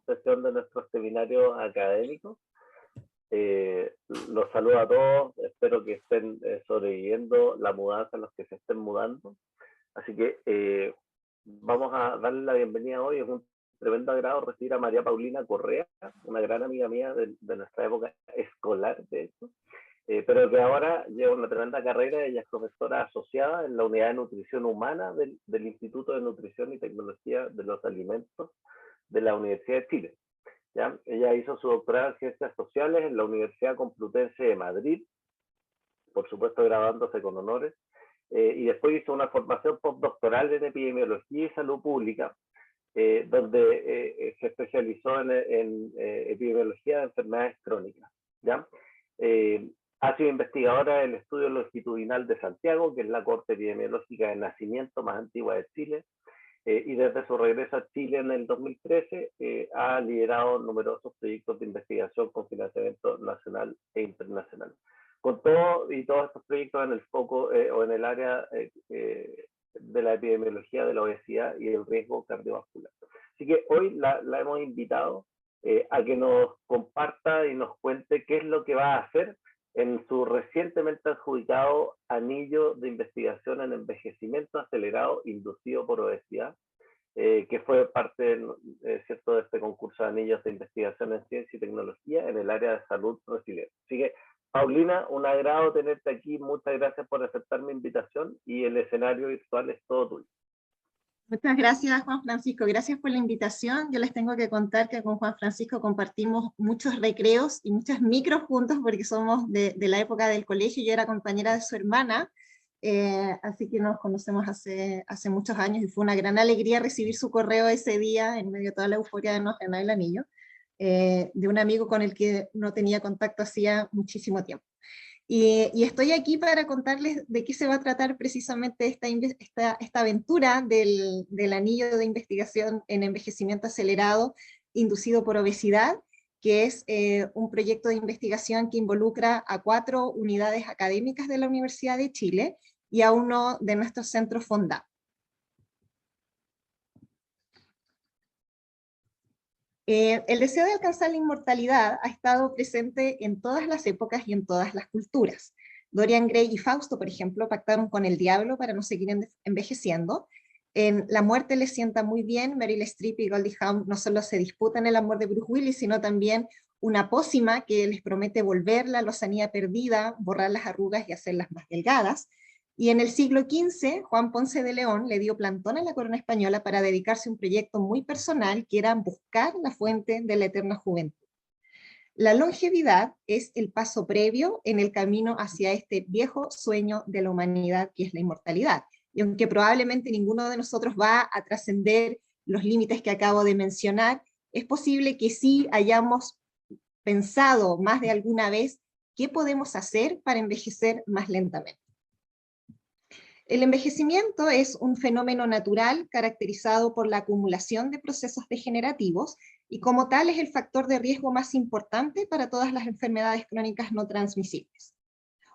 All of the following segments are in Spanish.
sesión de nuestro seminario académico. Los saludo a todos, espero que estén sobreviviendo la mudanza, los que se estén mudando. Así que vamos a darle la bienvenida hoy. Es un tremendo agrado recibir a María Paulina Correa, una gran amiga mía de nuestra época escolar, de hecho, pero que ahora lleva una tremenda carrera. Ella es profesora asociada en la unidad de nutrición humana del Instituto de Nutrición y Tecnología de los Alimentos de la Universidad de Chile. ¿Ya? Ella hizo su doctorado en Ciencias Sociales en la Universidad Complutense de Madrid, por supuesto graduándose con honores, y después hizo una formación postdoctoral en Epidemiología y Salud Pública, donde se especializó en epidemiología de enfermedades crónicas. ¿Ya? Ha sido investigadora del Estudio Longitudinal de Santiago, que es la corte epidemiológica de nacimiento más antigua de Chile, y desde su regreso a Chile en el 2013 ha liderado numerosos proyectos de investigación con financiamiento nacional e internacional. Con todo y todos estos proyectos en el foco o en el área de la epidemiología de la obesidad y el riesgo cardiovascular. Así que hoy la hemos invitado a que nos comparta y nos cuente qué es lo que va a hacer en su recientemente adjudicado anillo de investigación en envejecimiento acelerado inducido por obesidad, que fue parte ¿cierto?, de este concurso de anillos de investigación en ciencia y tecnología en el área de salud resiliente. Así que, Paulina, un agrado tenerte aquí. Muchas gracias por aceptar mi invitación y el escenario virtual es todo tuyo. Muchas gracias, Juan Francisco. Gracias por la invitación. Yo les tengo que contar que con Juan Francisco compartimos muchos recreos y muchos micros juntos porque somos de la época del colegio. Yo era compañera de su hermana, así que nos conocemos hace muchos años y fue una gran alegría recibir su correo ese día en medio de toda la euforia de nos ganar el anillo, de un amigo con el que no tenía contacto hacía muchísimo tiempo. Y estoy aquí para contarles de qué se va a tratar precisamente esta aventura del anillo de investigación en envejecimiento acelerado inducido por obesidad, que es un proyecto de investigación que involucra a 4 unidades académicas de la Universidad de Chile y a uno de nuestros centros FONDA. El deseo de alcanzar la inmortalidad ha estado presente en todas las épocas y en todas las culturas. Dorian Gray y Fausto, por ejemplo, pactaron con el diablo para no seguir envejeciendo. En La muerte les sienta muy bien, Meryl Streep y Goldie Hawn no solo se disputan el amor de Bruce Willis, sino también una pócima que les promete volver la lozanía perdida, borrar las arrugas y hacerlas más delgadas. Y en el siglo XV, Juan Ponce de León le dio plantón a la corona española para dedicarse a un proyecto muy personal, que era buscar la fuente de la eterna juventud. La longevidad es el paso previo en el camino hacia este viejo sueño de la humanidad, que es la inmortalidad. Y aunque probablemente ninguno de nosotros va a trascender los límites que acabo de mencionar, es posible que sí hayamos pensado más de alguna vez qué podemos hacer para envejecer más lentamente. El envejecimiento es un fenómeno natural caracterizado por la acumulación de procesos degenerativos y como tal es el factor de riesgo más importante para todas las enfermedades crónicas no transmisibles.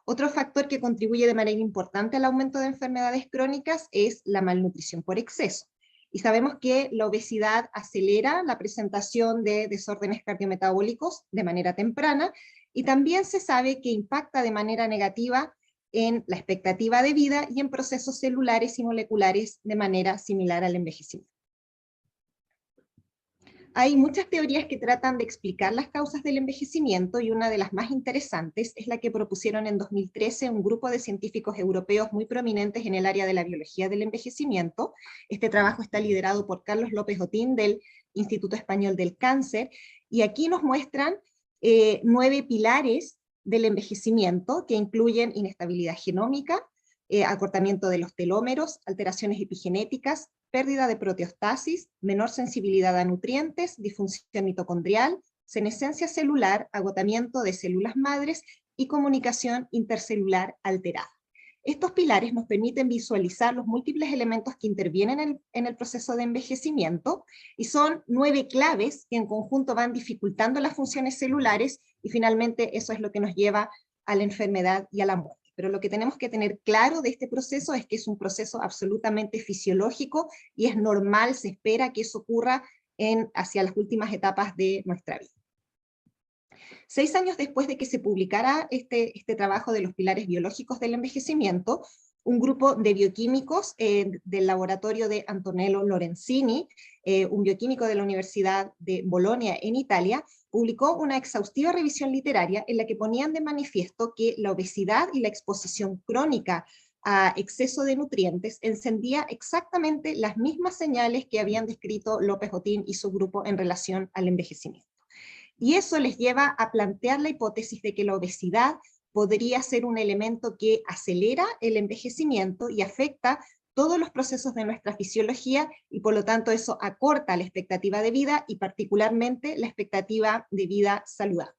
Otro factor que contribuye de manera importante al aumento de enfermedades crónicas es la malnutrición por exceso. Y sabemos que la obesidad acelera la presentación de desórdenes cardiometabólicos de manera temprana y también se sabe que impacta de manera negativa en la expectativa de vida y en procesos celulares y moleculares de manera similar al envejecimiento. Hay muchas teorías que tratan de explicar las causas del envejecimiento y una de las más interesantes es la que propusieron en 2013 un grupo de científicos europeos muy prominentes en el área de la biología del envejecimiento. Este trabajo está liderado por Carlos López Otín del Instituto Español del Cáncer y aquí nos muestran 9 pilares del envejecimiento, que incluyen inestabilidad genómica, acortamiento de los telómeros, alteraciones epigenéticas, pérdida de proteostasis, menor sensibilidad a nutrientes, disfunción mitocondrial, senescencia celular, agotamiento de células madres y comunicación intercelular alterada. Estos pilares nos permiten visualizar los múltiples elementos que intervienen en el proceso de envejecimiento y son 9 claves que en conjunto van dificultando las funciones celulares y finalmente eso es lo que nos lleva a la enfermedad y a la muerte. Pero lo que tenemos que tener claro de este proceso es que es un proceso absolutamente fisiológico y es normal, se espera que eso ocurra hacia las últimas etapas de nuestra vida. 6 años después de que se publicara este trabajo de los pilares biológicos del envejecimiento, un grupo de bioquímicos del laboratorio de Antonello Lorenzini, un bioquímico de la Universidad de Bolonia en Italia, publicó una exhaustiva revisión literaria en la que ponían de manifiesto que la obesidad y la exposición crónica a exceso de nutrientes encendía exactamente las mismas señales que habían descrito López Otín y su grupo en relación al envejecimiento. Y eso les lleva a plantear la hipótesis de que la obesidad podría ser un elemento que acelera el envejecimiento y afecta todos los procesos de nuestra fisiología, y por lo tanto eso acorta la expectativa de vida y particularmente la expectativa de vida saludable.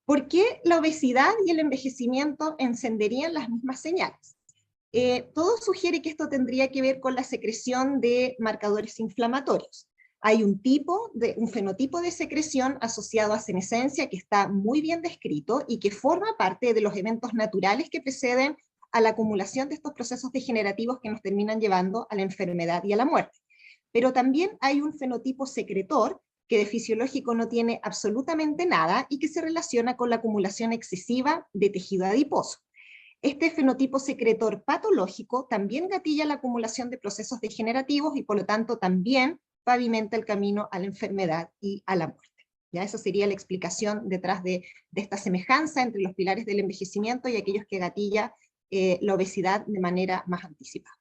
¿Por qué la obesidad y el envejecimiento encenderían las mismas señales? Todo sugiere que esto tendría que ver con la secreción de marcadores inflamatorios. Hay un fenotipo de secreción asociado a senescencia que está muy bien descrito y que forma parte de los eventos naturales que preceden a la acumulación de estos procesos degenerativos que nos terminan llevando a la enfermedad y a la muerte. Pero también hay un fenotipo secretor que de fisiológico no tiene absolutamente nada y que se relaciona con la acumulación excesiva de tejido adiposo. Este fenotipo secretor patológico también gatilla la acumulación de procesos degenerativos y por lo tanto también pavimenta el camino a la enfermedad y a la muerte. ¿Ya? Esa sería la explicación detrás de esta semejanza entre los pilares del envejecimiento y aquellos que gatilla la obesidad de manera más anticipada.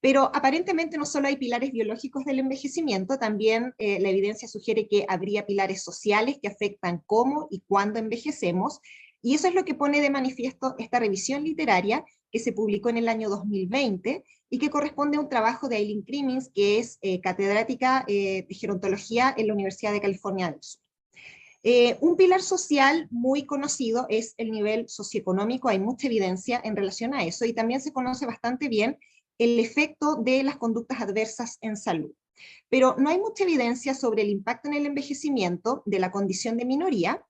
Pero aparentemente no solo hay pilares biológicos del envejecimiento, también la evidencia sugiere que habría pilares sociales que afectan cómo y cuándo envejecemos, y eso es lo que pone de manifiesto esta revisión literaria que se publicó en el año 2020 y que corresponde a un trabajo de Eileen Crimmins, que es catedrática de gerontología en la Universidad de California del Sur. Un pilar social muy conocido es el nivel socioeconómico, hay mucha evidencia en relación a eso, y también se conoce bastante bien el efecto de las conductas adversas en salud. Pero no hay mucha evidencia sobre el impacto en el envejecimiento de la condición de minoría,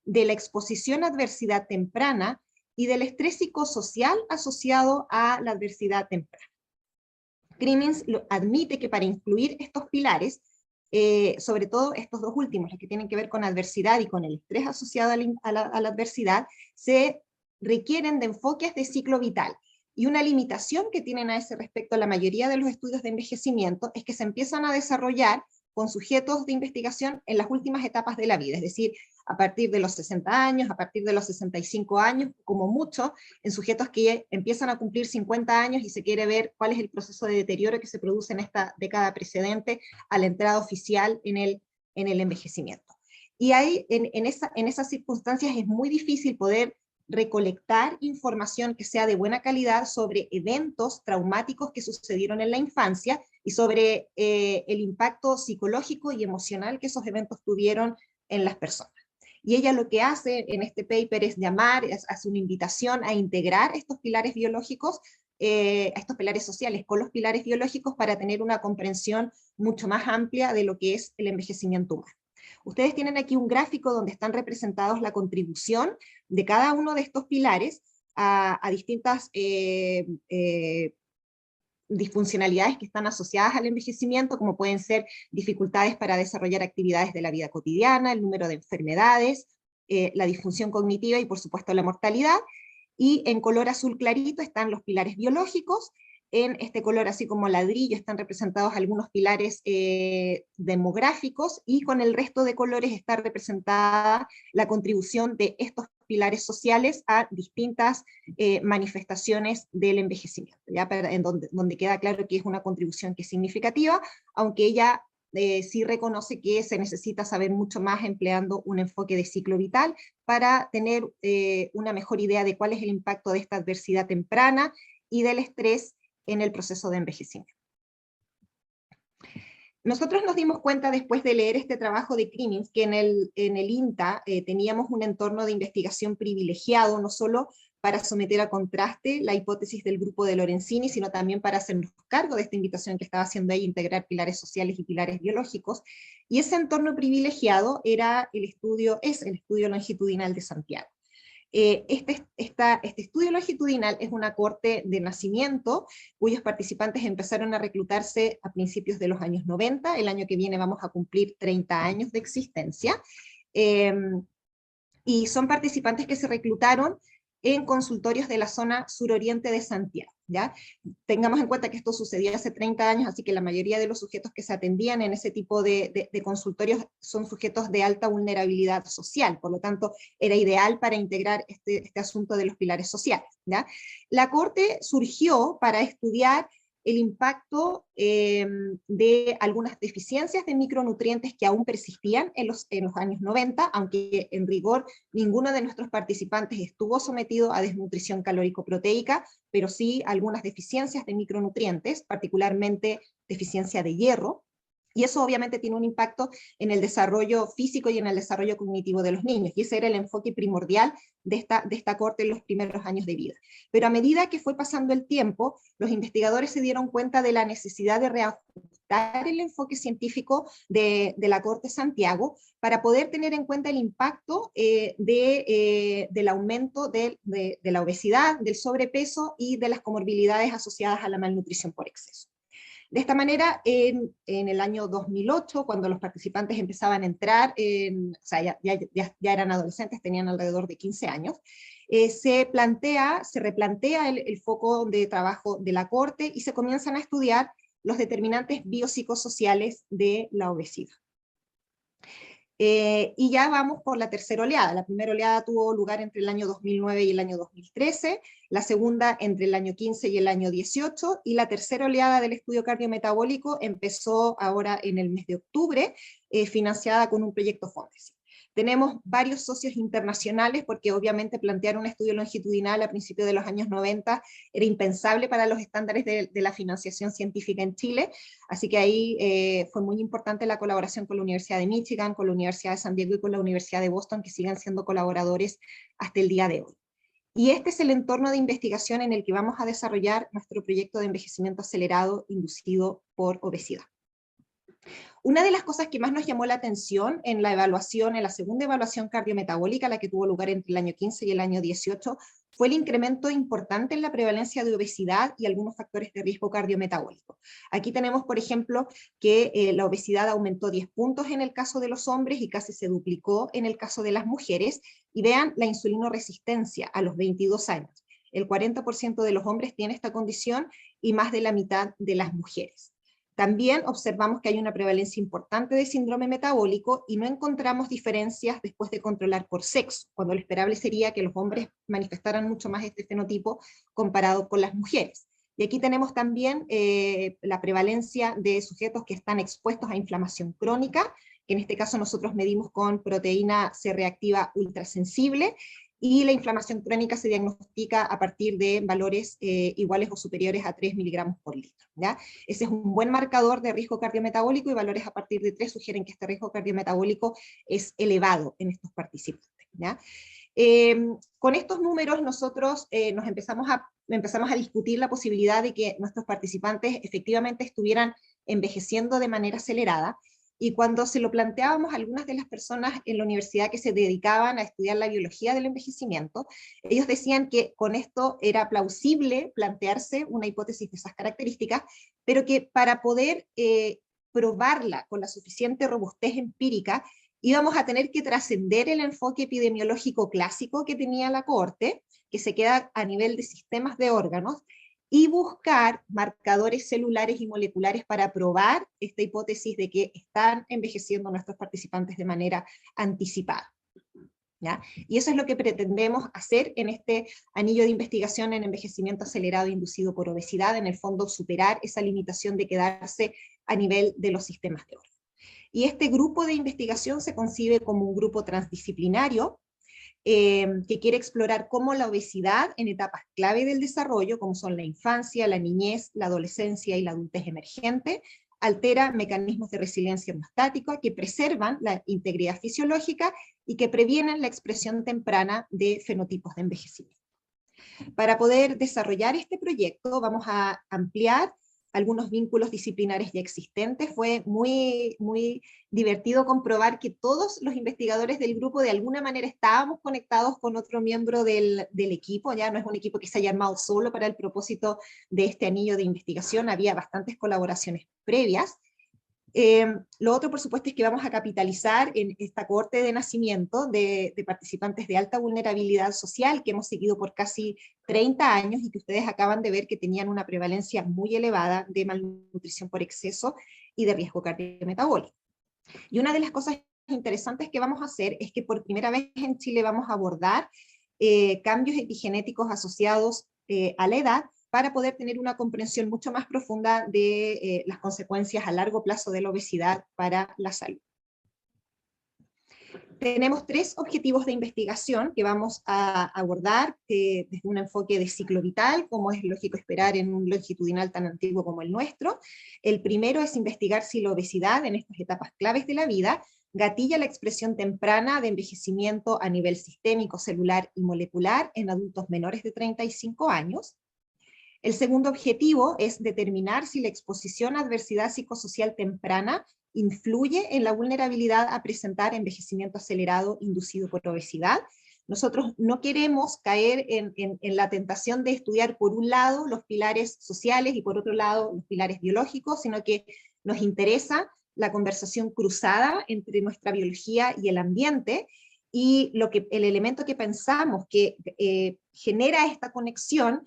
de la exposición a adversidad temprana y del estrés psicosocial asociado a la adversidad temprana. Crimmins admite que para incluir estos pilares, sobre todo estos dos últimos, los que tienen que ver con adversidad y con el estrés asociado a la adversidad, se requieren de enfoques de ciclo vital. Y una limitación que tienen a ese respecto la mayoría de los estudios de envejecimiento es que se empiezan a desarrollar con sujetos de investigación en las últimas etapas de la vida, es decir, a partir de los 60 años, a partir de los 65 años, como mucho, en sujetos que empiezan a cumplir 50 años y se quiere ver cuál es el proceso de deterioro que se produce en esta década precedente a la entrada oficial en el envejecimiento. Y ahí, en esas circunstancias es muy difícil poder recolectar información que sea de buena calidad sobre eventos traumáticos que sucedieron en la infancia y sobre el impacto psicológico y emocional que esos eventos tuvieron en las personas. Y ella lo que hace en este paper es hace una invitación a integrar estos pilares biológicos, estos pilares sociales con los pilares biológicos para tener una comprensión mucho más amplia de lo que es el envejecimiento humano. Ustedes tienen aquí un gráfico donde están representados la contribución de cada uno de estos pilares a distintas disfuncionalidades que están asociadas al envejecimiento, como pueden ser dificultades para desarrollar actividades de la vida cotidiana, el número de enfermedades, la disfunción cognitiva y por supuesto la mortalidad. Y en color azul clarito están los pilares biológicos. En este color así como ladrillo están representados algunos pilares demográficos, y con el resto de colores está representada la contribución de estos pilares sociales a distintas manifestaciones del envejecimiento, ¿ya? En donde queda claro que es una contribución que es significativa, aunque ella sí reconoce que se necesita saber mucho más empleando un enfoque de ciclo vital para tener una mejor idea de cuál es el impacto de esta adversidad temprana y del estrés en el proceso de envejecimiento. Nosotros nos dimos cuenta después de leer este trabajo de Crimmins que en el INTA teníamos un entorno de investigación privilegiado, no solo para someter a contraste la hipótesis del grupo de Lorenzini, sino también para hacernos cargo de esta invitación que estaba haciendo ella, integrar pilares sociales y pilares biológicos, y ese entorno privilegiado es el estudio longitudinal de Santiago. Este estudio longitudinal es una cohorte de nacimiento, cuyos participantes empezaron a reclutarse a principios de los años 90, el año que viene vamos a cumplir 30 años de existencia, y son participantes que se reclutaron en consultorios de la zona suroriente de Santiago, ¿ya? Tengamos en cuenta que esto sucedió hace 30 años, así que la mayoría de los sujetos que se atendían en ese tipo de consultorios son sujetos de alta vulnerabilidad social, por lo tanto, era ideal para integrar este asunto de los pilares sociales, ¿ya? La Corte surgió para estudiar el impacto de algunas deficiencias de micronutrientes que aún persistían en los años 90, aunque en rigor ninguno de nuestros participantes estuvo sometido a desnutrición calórico-proteica, pero sí algunas deficiencias de micronutrientes, particularmente deficiencia de hierro, y eso obviamente tiene un impacto en el desarrollo físico y en el desarrollo cognitivo de los niños, y ese era el enfoque primordial de esta corte en los primeros años de vida. Pero a medida que fue pasando el tiempo, los investigadores se dieron cuenta de la necesidad de reajustar el enfoque científico de la Corte Santiago para poder tener en cuenta el impacto del aumento de la obesidad, del sobrepeso y de las comorbilidades asociadas a la malnutrición por exceso. De esta manera, en el año 2008, cuando los participantes empezaban a entrar, o sea, ya eran adolescentes, tenían alrededor de 15 años, se replantea el foco de trabajo de la Corte y se comienzan a estudiar los determinantes biopsicosociales de la obesidad. Y ya vamos por la tercera oleada. La primera oleada tuvo lugar entre el año 2009 y el año 2013, la segunda entre el año 15 y el año 18, y la tercera oleada del estudio cardiometabólico empezó ahora en el mes de octubre, financiada con un proyecto Fondesit. Tenemos varios socios internacionales, porque obviamente plantear un estudio longitudinal a principios de los años 90 era impensable para los estándares de la financiación científica en Chile, así que ahí fue muy importante la colaboración con la Universidad de Michigan, con la Universidad de San Diego y con la Universidad de Boston, que siguen siendo colaboradores hasta el día de hoy. Y este es el entorno de investigación en el que vamos a desarrollar nuestro proyecto de envejecimiento acelerado inducido por obesidad. Una de las cosas que más nos llamó la atención en la evaluación, en la segunda evaluación cardiometabólica, la que tuvo lugar entre el año 15 y el año 18, fue el incremento importante en la prevalencia de obesidad y algunos factores de riesgo cardiometabólico. Aquí tenemos, por ejemplo, que la obesidad aumentó 10 puntos en el caso de los hombres y casi se duplicó en el caso de las mujeres, y vean la insulinoresistencia a los 22 años. El 40% de los hombres tiene esta condición y más de la mitad de las mujeres. También observamos que hay una prevalencia importante de síndrome metabólico y no encontramos diferencias después de controlar por sexo, cuando lo esperable sería que los hombres manifestaran mucho más este fenotipo comparado con las mujeres. Y aquí tenemos también la prevalencia de sujetos que están expuestos a inflamación crónica, que en este caso nosotros medimos con proteína C reactiva ultrasensible, y la inflamación crónica se diagnostica a partir de valores iguales o superiores a 3 miligramos por litro, ¿ya? Ese es un buen marcador de riesgo cardiometabólico, y valores a partir de 3 sugieren que este riesgo cardiometabólico es elevado en estos participantes, ¿ya? Con estos números nosotros empezamos a discutir la posibilidad de que nuestros participantes efectivamente estuvieran envejeciendo de manera acelerada, y cuando se lo planteábamos a algunas de las personas en la universidad que se dedicaban a estudiar la biología del envejecimiento, ellos decían que con esto era plausible plantearse una hipótesis de esas características, pero que para poder probarla con la suficiente robustez empírica, íbamos a tener que trascender el enfoque epidemiológico clásico que tenía la Corte, que se queda a nivel de sistemas de órganos, y buscar marcadores celulares y moleculares para probar esta hipótesis de que están envejeciendo nuestros participantes de manera anticipada, ¿ya? Y eso es lo que pretendemos hacer en este anillo de investigación en envejecimiento acelerado inducido por obesidad, en el fondo superar esa limitación de quedarse a nivel de los sistemas de órganos. Y este grupo de investigación se concibe como un grupo transdisciplinario, que quiere explorar cómo la obesidad en etapas clave del desarrollo, como son la infancia, la niñez, la adolescencia y la adultez emergente, altera mecanismos de resiliencia hemostática que preservan la integridad fisiológica y que previenen la expresión temprana de fenotipos de envejecimiento. Para poder desarrollar este proyecto vamos a ampliar algunos vínculos disciplinares ya existentes. Fue muy divertido comprobar que todos los investigadores del grupo de alguna manera estábamos conectados con otro miembro del equipo, ya no es un equipo que se haya armado solo para el propósito de este anillo de investigación, había bastantes colaboraciones previas. Lo otro, por supuesto, es que vamos a capitalizar en esta cohorte de nacimiento de participantes de alta vulnerabilidad social que hemos seguido por casi 30 años y que ustedes acaban de ver que tenían una prevalencia muy elevada de malnutrición por exceso y de riesgo cardiometabólico. Y una de las cosas interesantes que vamos a hacer es que por primera vez en Chile vamos a abordar cambios epigenéticos asociados a la edad, para poder tener una comprensión mucho más profunda de las consecuencias a largo plazo de la obesidad para la salud. Tenemos 3 objetivos de investigación que vamos a abordar desde un enfoque de ciclo vital, como es lógico esperar en un longitudinal tan antiguo como el nuestro. El primero es investigar si la obesidad en estas etapas claves de la vida gatilla la expresión temprana de envejecimiento a nivel sistémico, celular y molecular en adultos menores de 35 años. El segundo objetivo es determinar si la exposición a adversidad psicosocial temprana influye en la vulnerabilidad a presentar envejecimiento acelerado inducido por obesidad. Nosotros no queremos caer en la tentación de estudiar por un lado los pilares sociales y por otro lado los pilares biológicos, sino que nos interesa la conversación cruzada entre nuestra biología y el ambiente, y el elemento que pensamos que genera esta conexión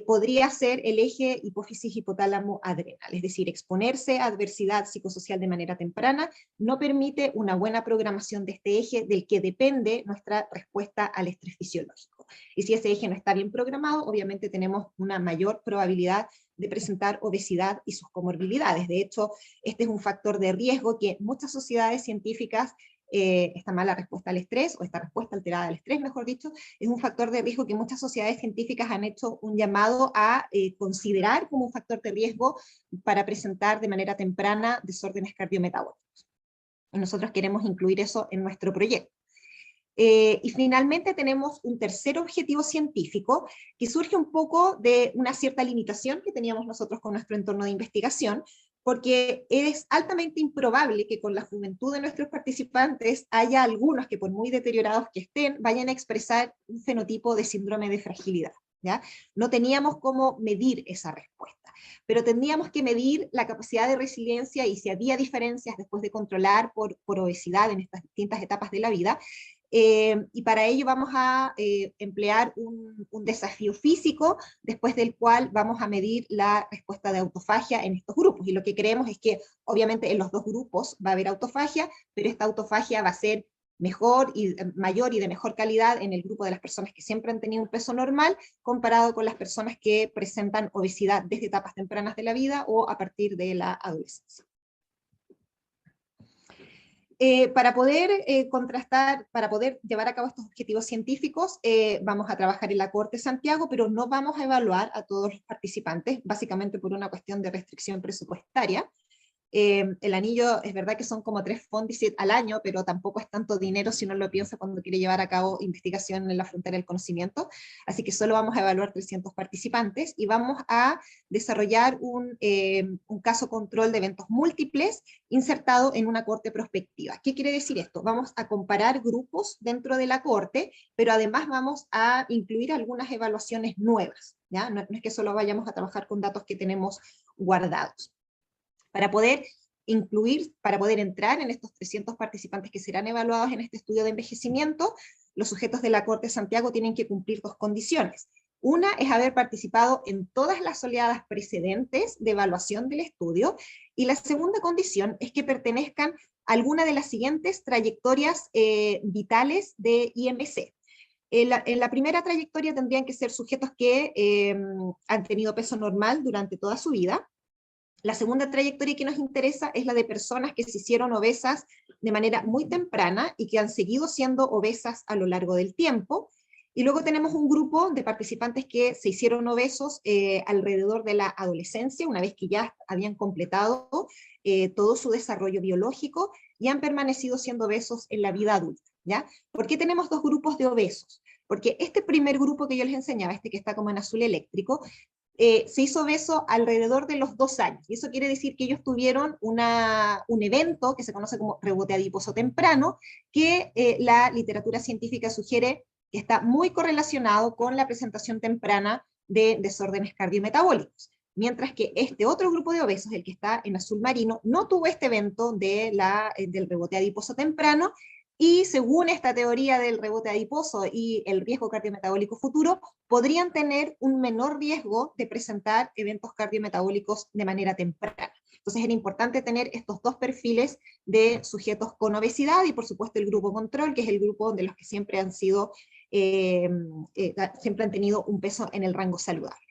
podría ser el eje hipófisis-hipotálamo-adrenal, es decir, exponerse a adversidad psicosocial de manera temprana no permite una buena programación de este eje del que depende nuestra respuesta al estrés fisiológico. Y si ese eje no está bien programado, obviamente tenemos una mayor probabilidad de presentar obesidad y sus comorbilidades. De hecho, este es un factor de riesgo que muchas sociedades científicas esta mala respuesta al estrés, o esta respuesta alterada al estrés, mejor dicho, es un factor de riesgo que muchas sociedades científicas han hecho un llamado a considerar como un factor de riesgo para presentar de manera temprana desórdenes cardiometabólicos. Y nosotros queremos incluir eso en nuestro proyecto. Y finalmente tenemos un tercer objetivo científico que surge un poco de una cierta limitación que teníamos nosotros con nuestro entorno de investigación, porque es altamente improbable que con la juventud de nuestros participantes haya algunos que, por muy deteriorados que estén, vayan a expresar un fenotipo de síndrome de fragilidad, ¿ya? No teníamos cómo medir esa respuesta, pero tendríamos que medir la capacidad de resiliencia y si había diferencias después de controlar por obesidad en estas distintas etapas de la vida. Y para ello vamos a emplear un desafío físico, después del cual vamos a medir la respuesta de autofagia en estos grupos, y lo que creemos es que obviamente en los dos grupos va a haber autofagia, pero esta autofagia va a ser mejor y mayor y de mejor calidad en el grupo de las personas que siempre han tenido un peso normal, comparado con las personas que presentan obesidad desde etapas tempranas de la vida o a partir de la adolescencia. Para poder contrastar, para poder llevar a cabo estos objetivos científicos, vamos a trabajar en la Cohorte Santiago, pero no vamos a evaluar a todos los participantes, básicamente por una cuestión de restricción presupuestaria. El anillo, es verdad que son como 3 Fondisit al año, pero tampoco es tanto dinero si uno lo piensa cuando quiere llevar a cabo investigación en la frontera del conocimiento, así que solo vamos a evaluar 300 participantes y vamos a desarrollar un caso control de eventos múltiples insertado en una cohorte prospectiva. ¿Qué quiere decir esto? Vamos a comparar grupos dentro de la cohorte, pero además vamos a incluir algunas evaluaciones nuevas, ¿ya? No es que solo vayamos a trabajar con datos que tenemos guardados. Para poder entrar en estos 300 participantes que serán evaluados en este estudio de envejecimiento, los sujetos de la Cohorte Santiago tienen que cumplir 2 condiciones. Una es haber participado en todas las oleadas precedentes de evaluación del estudio, y la segunda condición es que pertenezcan a alguna de las siguientes trayectorias vitales de IMC. En la primera trayectoria tendrían que ser sujetos que han tenido peso normal durante toda su vida. La segunda trayectoria que nos interesa es la de personas que se hicieron obesas de manera muy temprana y que han seguido siendo obesas a lo largo del tiempo. Y luego tenemos un grupo de participantes que se hicieron obesos alrededor de la adolescencia, una vez que ya habían completado todo su desarrollo biológico y han permanecido siendo obesos en la vida adulta, ¿ya? ¿Por qué tenemos 2 grupos de obesos? Porque este primer grupo que yo les enseñaba, este que está como en azul eléctrico, se hizo obeso alrededor de los 2 años. Y eso quiere decir que ellos tuvieron un evento que se conoce como rebote adiposo temprano, que la literatura científica sugiere que está muy correlacionado con la presentación temprana de desórdenes cardiometabólicos. Mientras que este otro grupo de obesos, el que está en azul marino, no tuvo este evento del rebote adiposo temprano, y según esta teoría del rebote adiposo y el riesgo cardiometabólico futuro, podrían tener un menor riesgo de presentar eventos cardiometabólicos de manera temprana. Entonces era importante tener estos dos perfiles de sujetos con obesidad y por supuesto el grupo control, que es el grupo de los que siempre han sido, siempre han tenido un peso en el rango saludable.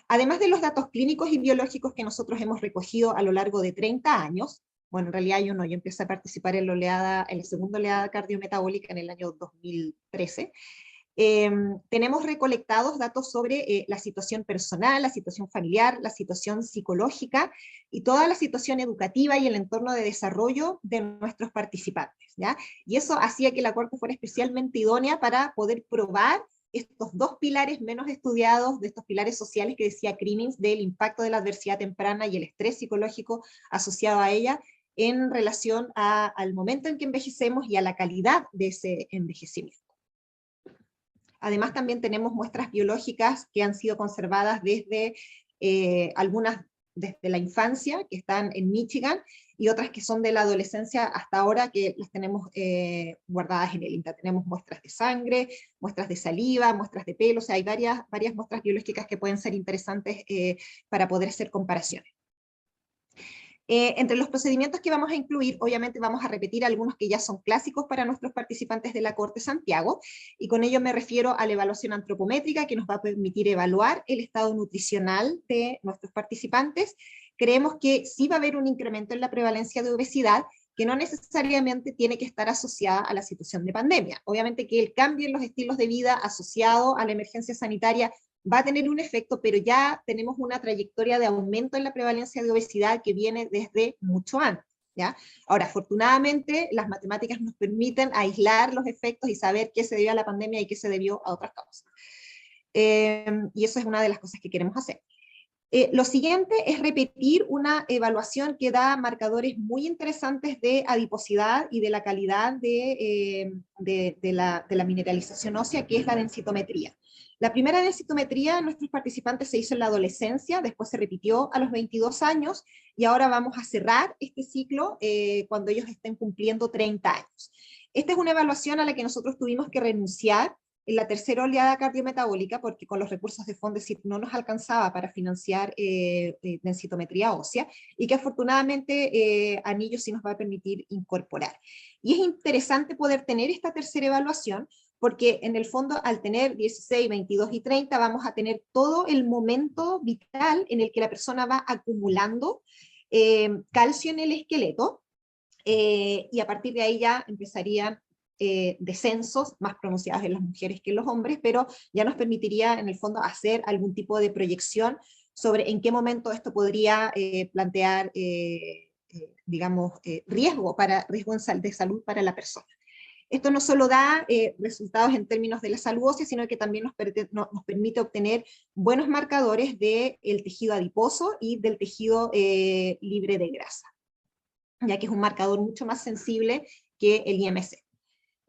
Además de los datos clínicos y biológicos que nosotros hemos recogido a lo largo de 30 años, bueno, en realidad yo empecé a participar en la segunda oleada cardiometabólica en el año 2013, tenemos recolectados datos sobre la situación personal, la situación familiar, la situación psicológica y toda la situación educativa y el entorno de desarrollo de nuestros participantes, ¿ya? Y eso hacía que la Corte fuera especialmente idónea para poder probar estos dos pilares menos estudiados, de estos pilares sociales que decía Crimmins, del impacto de la adversidad temprana y el estrés psicológico asociado a ella, en relación al momento en que envejecemos y a la calidad de ese envejecimiento. Además, también tenemos muestras biológicas que han sido conservadas desde algunas desde la infancia, que están en Michigan, y otras que son de la adolescencia hasta ahora, que las tenemos guardadas en el INTA. Tenemos muestras de sangre, muestras de saliva, muestras de pelo, o sea, hay varias muestras biológicas que pueden ser interesantes para poder hacer comparaciones. Entre los procedimientos que vamos a incluir, obviamente vamos a repetir algunos que ya son clásicos para nuestros participantes de la Corte Santiago, y con ello me refiero a la evaluación antropométrica, que nos va a permitir evaluar el estado nutricional de nuestros participantes. Creemos que sí va a haber un incremento en la prevalencia de obesidad, que no necesariamente tiene que estar asociada a la situación de pandemia. Obviamente que el cambio en los estilos de vida asociado a la emergencia sanitaria va a tener un efecto, pero ya tenemos una trayectoria de aumento en la prevalencia de obesidad que viene desde mucho antes, ¿ya? Ahora, afortunadamente, las matemáticas nos permiten aislar los efectos y saber qué se debió a la pandemia y qué se debió a otras causas. Y eso es una de las cosas que queremos hacer. Lo siguiente es repetir una evaluación que da marcadores muy interesantes de adiposidad y de la calidad de la mineralización ósea, que es la densitometría. La primera densitometría de nuestros participantes se hizo en la adolescencia, después se repitió a los 22 años, y ahora vamos a cerrar este ciclo cuando ellos estén cumpliendo 30 años. Esta es una evaluación a la que nosotros tuvimos que renunciar en la tercera oleada cardiometabólica, porque con los recursos de Fondesit no nos alcanzaba para financiar densitometría ósea, y que afortunadamente Anillo sí nos va a permitir incorporar. Y es interesante poder tener esta tercera evaluación, porque en el fondo al tener 16, 22 y 30 vamos a tener todo el momento vital en el que la persona va acumulando calcio en el esqueleto, y a partir de ahí ya empezarían descensos más pronunciados en las mujeres que en los hombres, pero ya nos permitiría en el fondo hacer algún tipo de proyección sobre en qué momento esto podría plantear, digamos, riesgo de salud para la persona. Esto no solo da resultados en términos de la salud ósea, sino que también nos permite obtener buenos marcadores del tejido adiposo y del tejido libre de grasa, ya que es un marcador mucho más sensible que el IMC.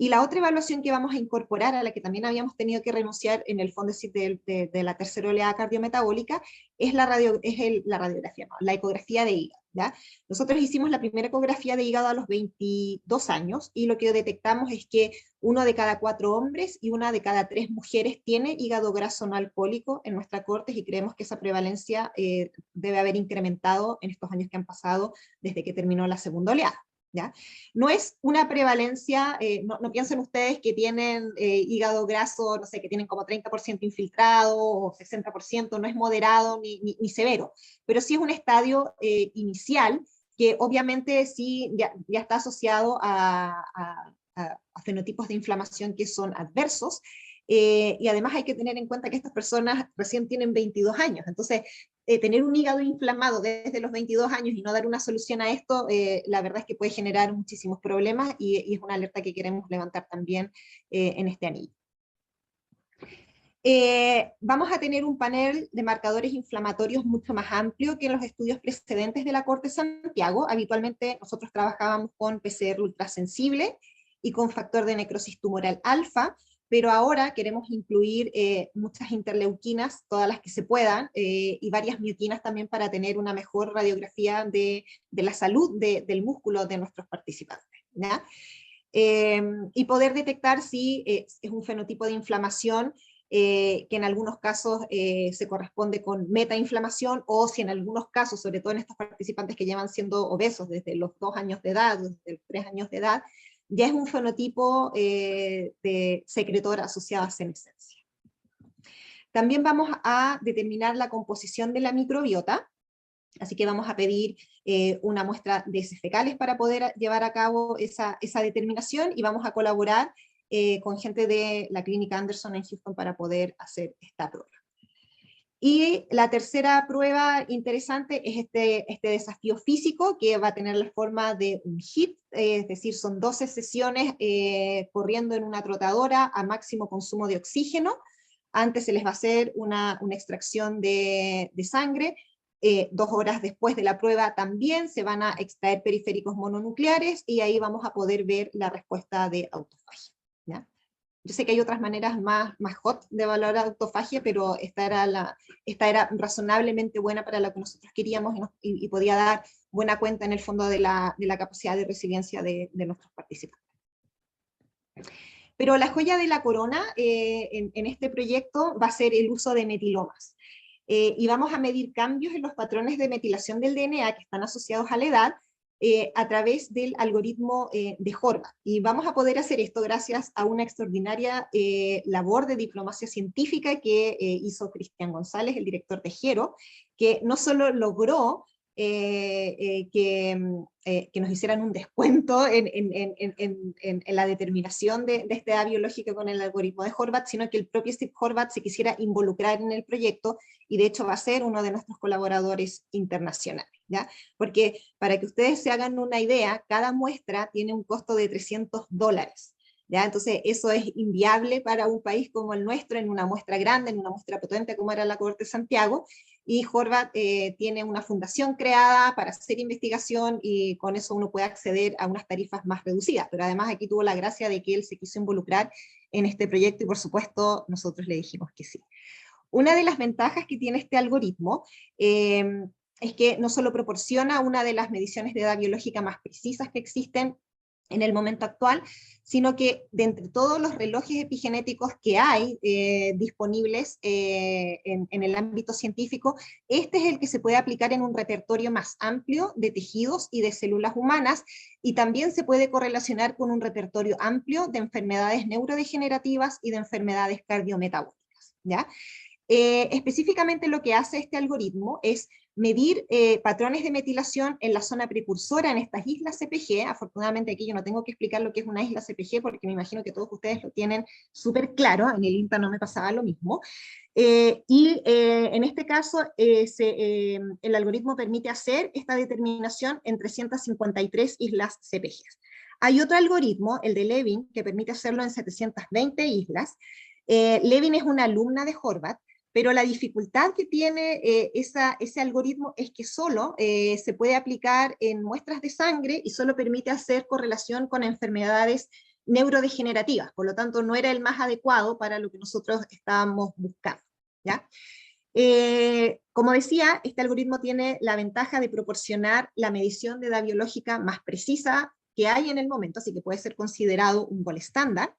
Y la otra evaluación que vamos a incorporar, a la que también habíamos tenido que renunciar en el Fondesit de la tercera oleada cardiometabólica, es la radiografía, no, la ecografía de hígado, ¿ya? Nosotros hicimos la primera ecografía de hígado a los 22 años, y lo que detectamos es que 1 de cada 4 hombres y 1 de cada 3 mujeres tiene hígado graso no alcohólico en nuestra corte, y creemos que esa prevalencia debe haber incrementado en estos años que han pasado desde que terminó la segunda oleada. ¿Ya? No es una prevalencia, no piensen ustedes que tienen hígado graso, no sé, que tienen como 30% infiltrado o 60%, no es moderado ni severo, pero sí es un estadio inicial que obviamente sí ya está asociado a fenotipos de inflamación que son adversos, y además hay que tener en cuenta que estas personas recién tienen 22 años, entonces tener un hígado inflamado desde los 22 años y no dar una solución a esto, la verdad es que puede generar muchísimos problemas, y es una alerta que queremos levantar también en este anillo. Vamos a tener un panel de marcadores inflamatorios mucho más amplio que en los estudios precedentes de la Corte de Santiago. Habitualmente nosotros trabajábamos con PCR ultrasensible y con factor de necrosis tumoral alfa, pero ahora queremos incluir muchas interleuquinas, todas las que se puedan, y varias mioquinas también para tener una mejor radiografía de la salud del músculo de nuestros participantes, ¿ya? Y poder detectar si es un fenotipo de inflamación que en algunos casos se corresponde con metainflamación, o si en algunos casos, sobre todo en estos participantes que llevan siendo obesos desde los 2 años de edad, desde los 3 años de edad, ya es un fenotipo de secretor asociado a senescencia. También vamos a determinar la composición de la microbiota, así que vamos a pedir una muestra de heces fecales para poder llevar a cabo esa determinación, y vamos a colaborar con gente de la Clínica Anderson en Houston para poder hacer esta prueba. Y la tercera prueba interesante es este desafío físico, que va a tener la forma de un HIIT, es decir, son 12 sesiones corriendo en una trotadora a máximo consumo de oxígeno. Antes se les va a hacer una extracción de sangre. 2 horas después de la prueba también se van a extraer periféricos mononucleares, y ahí vamos a poder ver la respuesta de autofagia, ¿ya? Yo sé que hay otras maneras más hot de evaluar la autofagia, pero esta era razonablemente buena para lo que nosotros queríamos, y podía dar buena cuenta en el fondo de la capacidad de resiliencia de nuestros participantes. Pero la joya de la corona en este proyecto va a ser el uso de metilomas. Y vamos a medir cambios en los patrones de metilación del DNA que están asociados a la edad, a través del algoritmo de Horvath. Y vamos a poder hacer esto gracias a una extraordinaria labor de diplomacia científica que hizo Cristian González, el director de Gero, que no solo logró que nos hicieran un descuento en la determinación de esta edad biológica con el algoritmo de Horvath, sino que el propio Steve Horvath se quisiera involucrar en el proyecto, y de hecho va a ser uno de nuestros colaboradores internacionales, ¿ya? Porque para que ustedes se hagan una idea, cada muestra tiene un costo de $300, ¿ya? Entonces eso es inviable para un país como el nuestro, en una muestra grande, en una muestra potente como era la Corte de Santiago, y Horvath tiene una fundación creada para hacer investigación, y con eso uno puede acceder a unas tarifas más reducidas, pero además aquí tuvo la gracia de que él se quiso involucrar en este proyecto, y por supuesto nosotros le dijimos que sí. Una de las ventajas que tiene este algoritmo es que no solo proporciona una de las mediciones de edad biológica más precisas que existen en el momento actual, sino que de entre todos los relojes epigenéticos que hay disponibles en el ámbito científico, este es el que se puede aplicar en un repertorio más amplio de tejidos y de células humanas, y también se puede correlacionar con un repertorio amplio de enfermedades neurodegenerativas y de enfermedades cardiometabólicas, ¿ya? Específicamente lo que hace este algoritmo es medir patrones de metilación en la zona precursora en estas islas CPG. Afortunadamente aquí yo no tengo que explicar lo que es una isla CPG, porque me imagino que todos ustedes lo tienen súper claro, en el INTA no me pasaba lo mismo. En este caso el algoritmo permite hacer esta determinación en 353 islas CPG. Hay otro algoritmo, el de Levin, que permite hacerlo en 720 islas. Levin es una alumna de Horvath, pero la dificultad que tiene ese algoritmo es que solo se puede aplicar en muestras de sangre, y solo permite hacer correlación con enfermedades neurodegenerativas, por lo tanto no era el más adecuado para lo que nosotros estábamos buscando, ¿ya? Como decía, este algoritmo tiene la ventaja de proporcionar la medición de edad biológica más precisa que hay en el momento, así que puede ser considerado un gol estándar,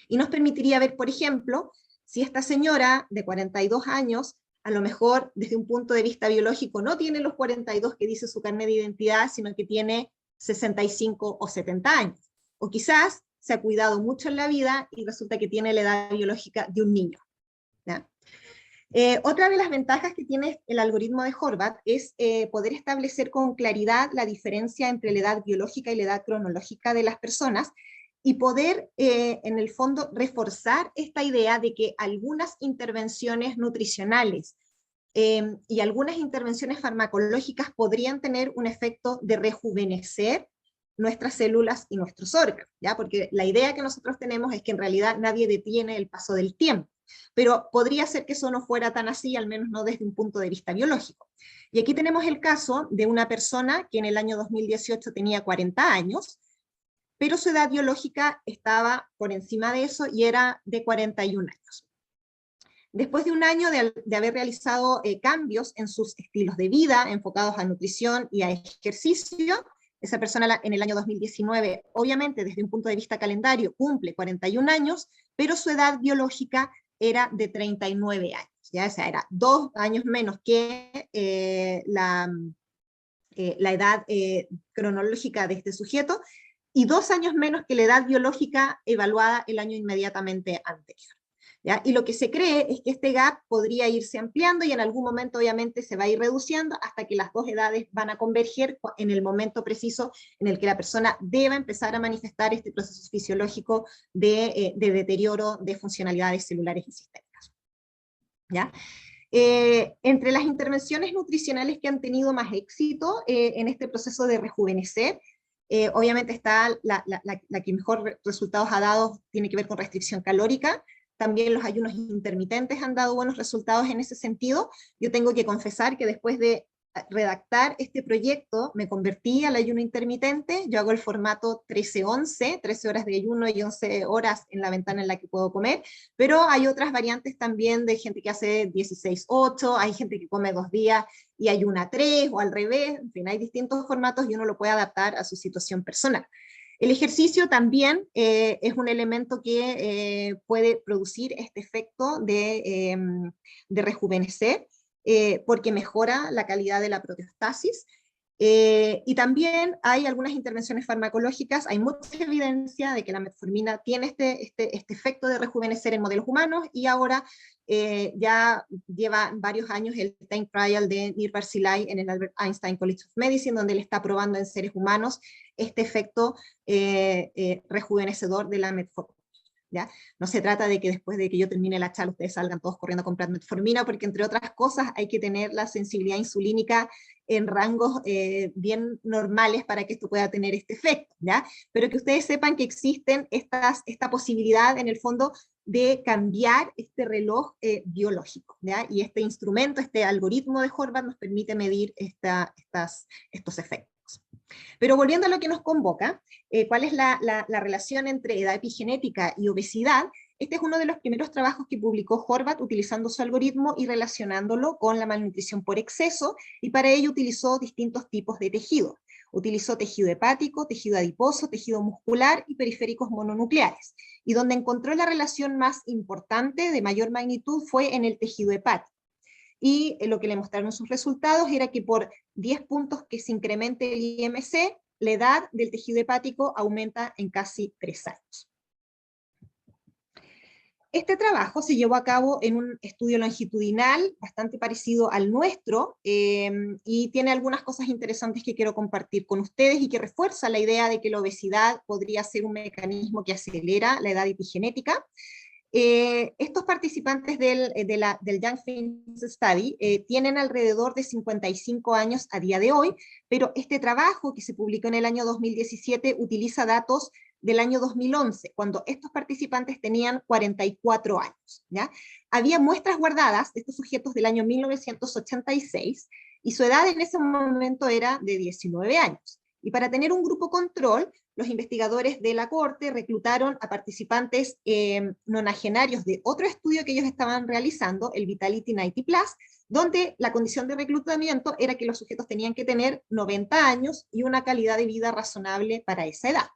y nos permitiría ver, por ejemplo, si esta señora de 42 años, a lo mejor desde un punto de vista biológico no tiene los 42 que dice su carnet de identidad, sino que tiene 65 o 70 años. O quizás se ha cuidado mucho en la vida y resulta que tiene la edad biológica de un niño, ¿ya? Otra de las ventajas que tiene el algoritmo de Horvath es poder establecer con claridad la diferencia entre la edad biológica y la edad cronológica de las personas, y poder, en el fondo, reforzar esta idea de que algunas intervenciones nutricionales y algunas intervenciones farmacológicas podrían tener un efecto de rejuvenecer nuestras células y nuestros órganos, ¿ya? Porque la idea que nosotros tenemos es que en realidad nadie detiene el paso del tiempo, Pero podría ser que eso no fuera tan así, al menos no desde un punto de vista biológico. Y aquí tenemos el caso de una persona que en el año 2018 tenía 40 años, pero su edad biológica estaba por encima de eso y era de 41 años. Después de un año de haber realizado cambios en sus estilos de vida, enfocados a nutrición y a ejercicio, esa persona en el año 2019, obviamente desde un punto de vista calendario, cumple 41 años, pero su edad biológica era de 39 años, ¿ya? O sea, era 2 años menos que la edad cronológica de este sujeto, y 2 años menos que la edad biológica evaluada el año inmediatamente anterior. ¿Ya? Y lo que se cree es que este gap podría irse ampliando y en algún momento obviamente se va a ir reduciendo hasta que las dos edades van a converger en el momento preciso en el que la persona deba empezar a manifestar este proceso fisiológico de deterioro de funcionalidades celulares y sistémicas. ¿Ya? Entre las intervenciones nutricionales que han tenido más éxito en este proceso de rejuvenecer, obviamente está la que mejor resultados ha dado, tiene que ver con restricción calórica. También los ayunos intermitentes han dado buenos resultados en ese sentido. Yo tengo que confesar que después de redactar este proyecto me convertí al ayuno intermitente. Yo hago el formato 13-11, 13 horas de ayuno y 11 horas en la ventana en la que puedo comer, pero hay otras variantes también de gente que hace 16-8, hay gente que come 2 días y ayuna 3 o al revés, en fin, hay distintos formatos y uno lo puede adaptar a su situación personal. El ejercicio también es un elemento que puede producir este efecto de rejuvenecer, porque mejora la calidad de la proteostasis. Y también hay algunas intervenciones farmacológicas, hay mucha evidencia de que la metformina tiene este efecto de rejuvenecer en modelos humanos, y ahora ya lleva varios años el time trial de Nir Barzilai en el Albert Einstein College of Medicine, donde él está probando en seres humanos este efecto rejuvenecedor de la metformina. ¿Ya? No se trata de que después de que yo termine la charla ustedes salgan todos corriendo a comprar metformina, porque entre otras cosas hay que tener la sensibilidad insulínica en rangos bien normales para que esto pueda tener este efecto, ¿ya? Pero que ustedes sepan que existen esta posibilidad en el fondo de cambiar este reloj biológico, ¿ya? Y este instrumento, este algoritmo de Horvath nos permite medir estos efectos. Pero volviendo a lo que nos convoca, ¿cuál es la relación entre edad epigenética y obesidad? Este es uno de los primeros trabajos que publicó Horvath utilizando su algoritmo y relacionándolo con la malnutrición por exceso, y para ello utilizó distintos tipos de tejido. Utilizó tejido hepático, tejido adiposo, tejido muscular y periféricos mononucleares. Y donde encontró la relación más importante, de mayor magnitud, fue en el tejido hepático. Y lo que le mostraron sus resultados era que por 10 puntos que se incremente el IMC, la edad del tejido hepático aumenta en casi 3 años. Este trabajo se llevó a cabo en un estudio longitudinal bastante parecido al nuestro, y tiene algunas cosas interesantes que quiero compartir con ustedes y que refuerza la idea de que la obesidad podría ser un mecanismo que acelera la edad epigenética. Estos participantes del Young Phenoms Study tienen alrededor de 55 años a día de hoy, pero este trabajo que se publicó en el año 2017 utiliza datos del año 2011, cuando estos participantes tenían 44 años. ¿Ya? Había muestras guardadas de estos sujetos del año 1986, y su edad en ese momento era de 19 años. Y para tener un grupo control, los investigadores de la Corte reclutaron a participantes nonagenarios de otro estudio que ellos estaban realizando, el Vitality 90 Plus, donde la condición de reclutamiento era que los sujetos tenían que tener 90 años y una calidad de vida razonable para esa edad.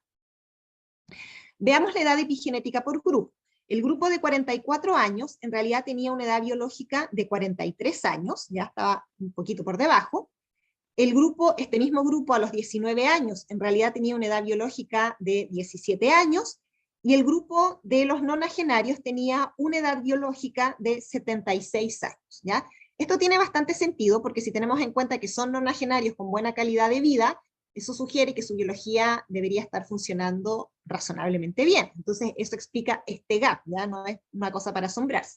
Veamos la edad epigenética por grupo. El grupo de 44 años en realidad tenía una edad biológica de 43 años, ya estaba un poquito por debajo. Este mismo grupo a los 19 años en realidad tenía una edad biológica de 17 años, y el grupo de los nonagenarios tenía una edad biológica de 76 años. ¿Ya? Esto tiene bastante sentido porque si tenemos en cuenta que son nonagenarios con buena calidad de vida, eso sugiere que su biología debería estar funcionando razonablemente bien. Entonces eso explica este gap, ¿ya? No es una cosa para asombrarse.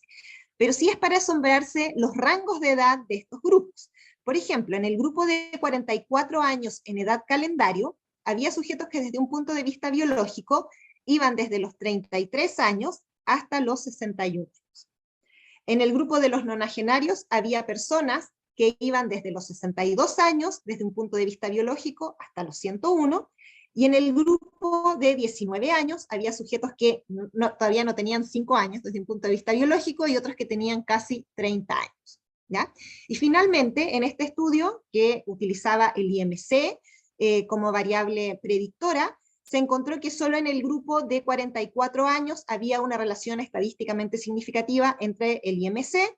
Pero sí es para asombrarse los rangos de edad de estos grupos. Por ejemplo, en el grupo de 44 años en edad calendario, había sujetos que desde un punto de vista biológico iban desde los 33 años hasta los 61 años. En el grupo de los nonagenarios había personas que iban desde los 62 años, desde un punto de vista biológico, hasta los 101, y en el grupo de 19 años había sujetos que todavía no tenían 5 años desde un punto de vista biológico y otros que tenían casi 30 años. ¿Ya? Y finalmente, en este estudio que utilizaba el IMC como variable predictora, se encontró que solo en el grupo de 44 años había una relación estadísticamente significativa entre el IMC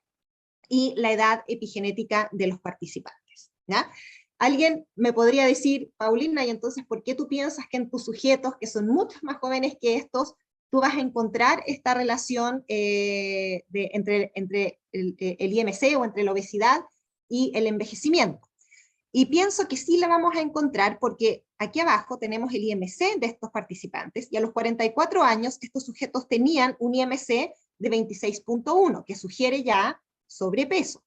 y la edad epigenética de los participantes. ¿Ya? Alguien me podría decir, Paulina, y entonces, ¿por qué tú piensas que en tus sujetos, que son muchos más jóvenes que estos, tú vas a encontrar esta relación entre el IMC o entre la obesidad y el envejecimiento? Y pienso que sí la vamos a encontrar porque aquí abajo tenemos el IMC de estos participantes, y a los 44 años estos sujetos tenían un IMC de 26.1, que sugiere ya sobrepeso.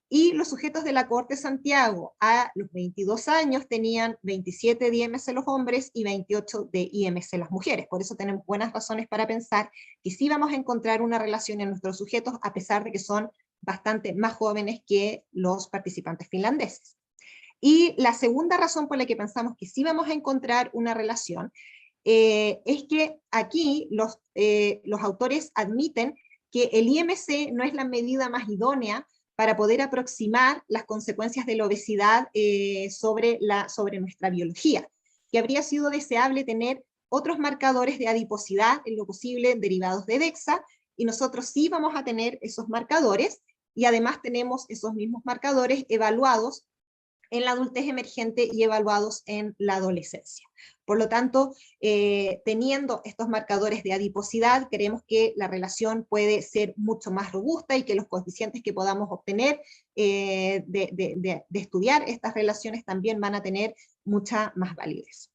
Y los sujetos de la cohorte Santiago a los 22 años tenían 27 de IMC los hombres y 28 de IMC las mujeres. Por eso tenemos buenas razones para pensar que sí vamos a encontrar una relación en nuestros sujetos, a pesar de que son bastante más jóvenes que los participantes finlandeses. Y la segunda razón por la que pensamos que sí vamos a encontrar una relación es que aquí los autores admiten que el IMC no es la medida más idónea para poder aproximar las consecuencias de la obesidad sobre nuestra biología, que habría sido deseable tener otros marcadores de adiposidad en lo posible derivados de DEXA, y nosotros sí vamos a tener esos marcadores, y además tenemos esos mismos marcadores evaluados en la adultez emergente y evaluados en la adolescencia. Por lo tanto, teniendo estos marcadores de adiposidad, creemos que la relación puede ser mucho más robusta y que los coeficientes que podamos obtener de estudiar estas relaciones también van a tener mucha más validez.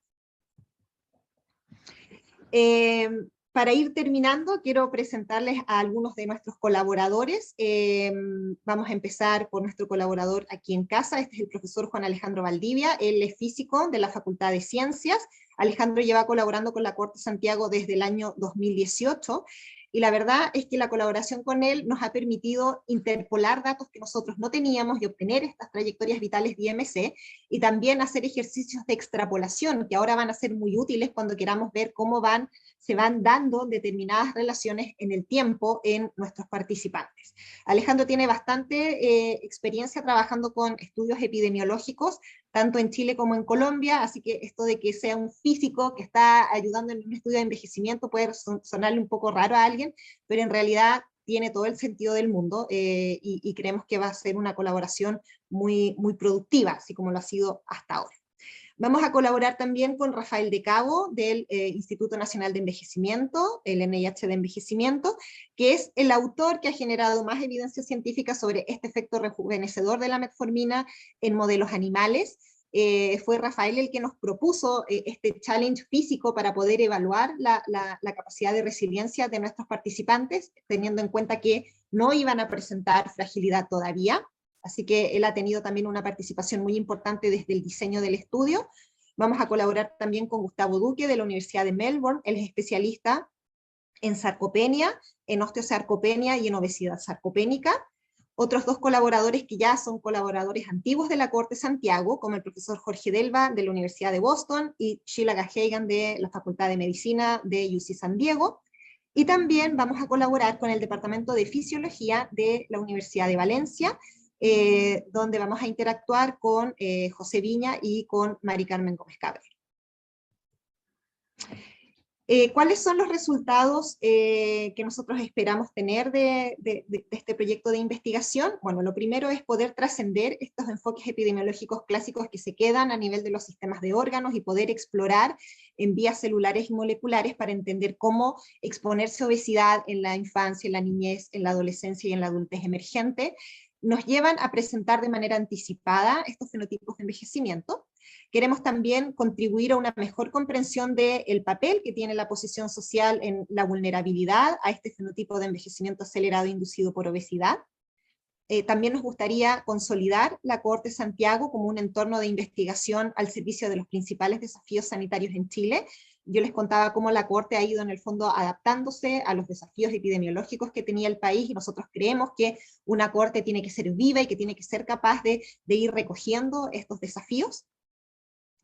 Para ir terminando, quiero presentarles a algunos de nuestros colaboradores. Vamos a empezar por nuestro colaborador aquí en casa. Este es el profesor Juan Alejandro Valdivia. Él es físico de la Facultad de Ciencias. Alejandro lleva colaborando con la Cohorte Santiago desde el año 2018. Y la verdad es que la colaboración con él nos ha permitido interpolar datos que nosotros no teníamos y obtener estas trayectorias vitales de IMC, y también hacer ejercicios de extrapolación que ahora van a ser muy útiles cuando queramos ver cómo se van dando determinadas relaciones en el tiempo en nuestros participantes. Alejandro tiene bastante experiencia trabajando con estudios epidemiológicos, tanto en Chile como en Colombia, así que esto de que sea un físico que está ayudando en un estudio de envejecimiento puede sonarle un poco raro a alguien, pero en realidad tiene todo el sentido del mundo, y creemos que va a ser una colaboración muy, muy productiva, así como lo ha sido hasta ahora. Vamos a colaborar también con Rafael de Cabo, del Instituto Nacional de Envejecimiento, el NIH de Envejecimiento, que es el autor que ha generado más evidencia científica sobre este efecto rejuvenecedor de la metformina en modelos animales. Fue Rafael el que nos propuso este challenge físico para poder evaluar la capacidad de resiliencia de nuestros participantes, teniendo en cuenta que no iban a presentar fragilidad todavía. Así que él ha tenido también una participación muy importante desde el diseño del estudio. Vamos a colaborar también con Gustavo Duque de la Universidad de Melbourne. Él es especialista en sarcopenia, en osteosarcopenia y en obesidad sarcopénica. Otros dos colaboradores que ya son colaboradores antiguos de la Cohorte Santiago, como el profesor Jorge Delva de la Universidad de Boston y Sheila Gahagan de la Facultad de Medicina de UC San Diego. Y también vamos a colaborar con el Departamento de Fisiología de la Universidad de Valencia, donde vamos a interactuar con José Viña y con Mari Carmen Gómez Cabrera. ¿Cuáles son los resultados que nosotros esperamos tener de este proyecto de investigación? Bueno, lo primero es poder trascender estos enfoques epidemiológicos clásicos que se quedan a nivel de los sistemas de órganos y poder explorar en vías celulares y moleculares para entender cómo exponerse a obesidad en la infancia, en la niñez, en la adolescencia y en la adultez emergente. Nos llevan a presentar de manera anticipada estos fenotipos de envejecimiento. Queremos también contribuir a una mejor comprensión del papel que tiene la posición social en la vulnerabilidad a este fenotipo de envejecimiento acelerado inducido por obesidad. También nos gustaría consolidar la Cohorte Santiago como un entorno de investigación al servicio de los principales desafíos sanitarios en Chile, Yo les contaba cómo la Corte ha ido en el fondo adaptándose a los desafíos epidemiológicos que tenía el país, y nosotros creemos que una Corte tiene que ser viva y que tiene que ser capaz de ir recogiendo estos desafíos.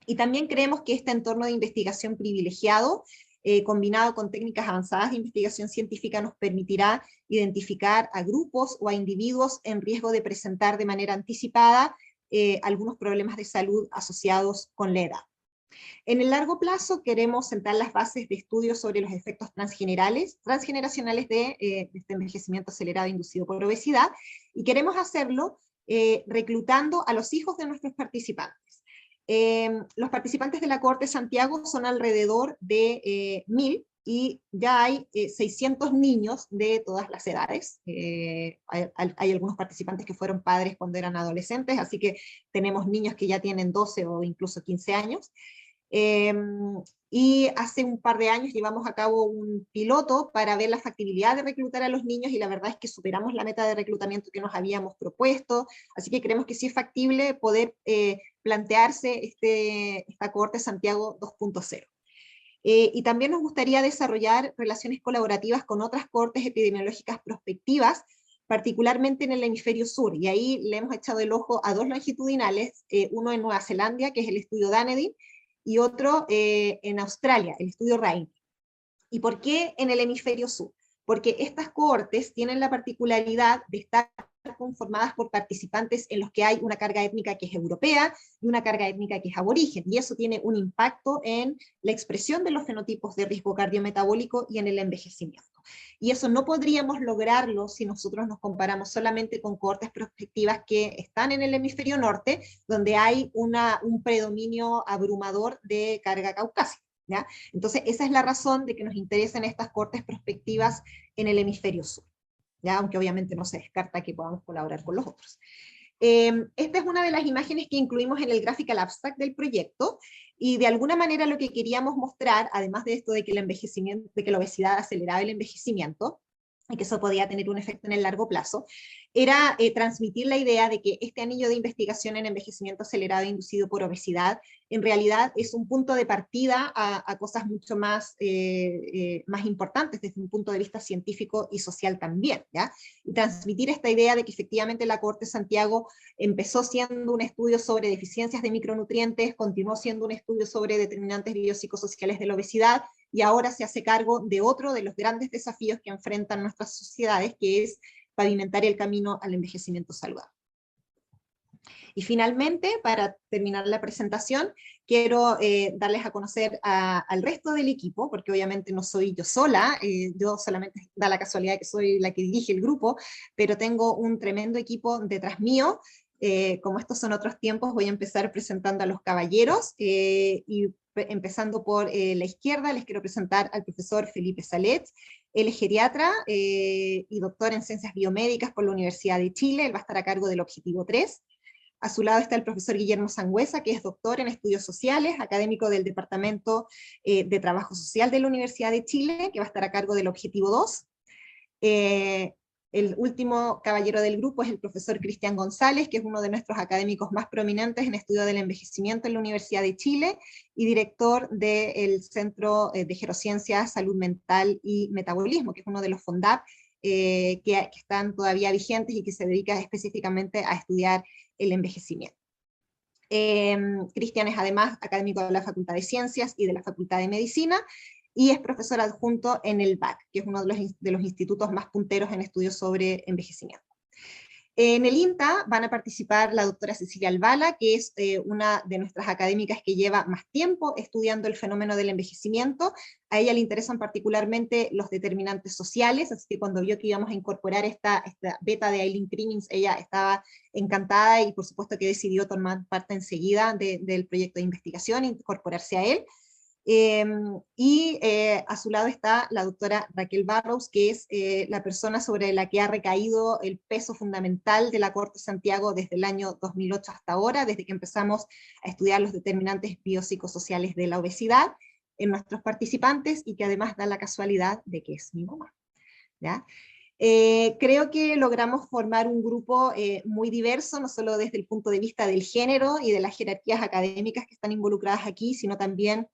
Y también creemos que este entorno de investigación privilegiado, combinado con técnicas avanzadas de investigación científica, nos permitirá identificar a grupos o a individuos en riesgo de presentar de manera anticipada algunos problemas de salud asociados con la edad. En el largo plazo queremos sentar las bases de estudios sobre los efectos transgeneracionales de este envejecimiento acelerado inducido por obesidad, y queremos hacerlo reclutando a los hijos de nuestros participantes. Los participantes de la Cohorte Santiago son alrededor de 1000, y ya hay 600 niños de todas las edades. Hay algunos participantes que fueron padres cuando eran adolescentes, así que tenemos niños que ya tienen 12 o incluso 15 años. Y hace un par de años llevamos a cabo un piloto para ver la factibilidad de reclutar a los niños, y la verdad es que superamos la meta de reclutamiento que nos habíamos propuesto, así que creemos que sí es factible poder plantearse esta Cohorte Santiago 2.0. Y también nos gustaría desarrollar relaciones colaborativas con otras cohortes epidemiológicas prospectivas, particularmente en el hemisferio sur, y ahí le hemos echado el ojo a 2 longitudinales, uno en Nueva Zelanda, que es el estudio Dunedin, y otro en Australia, el estudio Rain. ¿Y por qué en el hemisferio sur? Porque estas cohortes tienen la particularidad de estar conformadas por participantes en los que hay una carga étnica que es europea y una carga étnica que es aborigen, y eso tiene un impacto en la expresión de los fenotipos de riesgo cardiometabólico y en el envejecimiento. Y eso no podríamos lograrlo si nosotros nos comparamos solamente con cohortes prospectivas que están en el hemisferio norte, donde hay un predominio abrumador de carga caucásica, ¿ya? Entonces, esa es la razón de que nos interesen estas cohortes prospectivas en el hemisferio sur, ¿ya? Aunque obviamente no se descarta que podamos colaborar con los otros. Esta es una de las imágenes que incluimos en el graphical abstract del proyecto, y de alguna manera lo que queríamos mostrar, además de esto de que la obesidad aceleraba el envejecimiento, y que eso podía tener un efecto en el largo plazo, era transmitir la idea de que este anillo de investigación en envejecimiento acelerado inducido por obesidad en realidad es un punto de partida a cosas mucho más importantes desde un punto de vista científico y social también, ¿ya? Y transmitir esta idea de que efectivamente la Cohorte Santiago empezó siendo un estudio sobre deficiencias de micronutrientes, continuó siendo un estudio sobre determinantes biopsicosociales de la obesidad, y ahora se hace cargo de otro de los grandes desafíos que enfrentan nuestras sociedades, que es pavimentar el camino al envejecimiento saludable. Y finalmente, para terminar la presentación, quiero darles a conocer al resto del equipo, porque obviamente no soy yo sola, yo solamente da la casualidad que soy la que dirige el grupo, pero tengo un tremendo equipo detrás mío. Como estos son otros tiempos, voy a empezar presentando a los caballeros, y empezando por la izquierda, les quiero presentar al profesor Felipe Salet. Él es geriatra y doctor en ciencias biomédicas por la Universidad de Chile. Él va a estar a cargo del objetivo 3. A su lado está el profesor Guillermo Sangüesa, que es doctor en estudios sociales, académico del Departamento de Trabajo Social de la Universidad de Chile, que va a estar a cargo del objetivo 2. El último caballero del grupo es el profesor Cristian González, que es uno de nuestros académicos más prominentes en estudio del envejecimiento en la Universidad de Chile, y director del Centro de Gerociencias, Salud Mental y Metabolismo, que es uno de los FONDAP que están todavía vigentes y que se dedica específicamente a estudiar el envejecimiento. Cristian es además académico de la Facultad de Ciencias y de la Facultad de Medicina, y es profesor adjunto en el BAC, que es uno de los institutos más punteros en estudios sobre envejecimiento. En el INTA van a participar la doctora Cecilia Albala, que es una de nuestras académicas que lleva más tiempo estudiando el fenómeno del envejecimiento. A ella le interesan particularmente los determinantes sociales, así que cuando vio que íbamos a incorporar esta beta de Eileen Crimmins, ella estaba encantada, y por supuesto que decidió tomar parte enseguida del proyecto de investigación e incorporarse a él. A su lado está la doctora Raquel Barrows, que es la persona sobre la que ha recaído el peso fundamental de la Cohorte Santiago desde el año 2008 hasta ahora, desde que empezamos a estudiar los determinantes biopsicosociales de la obesidad en nuestros participantes, y que además da la casualidad de que es mi mamá, ¿ya? Creo que logramos formar un grupo muy diverso, no solo desde el punto de vista del género y de las jerarquías académicas que están involucradas aquí, sino también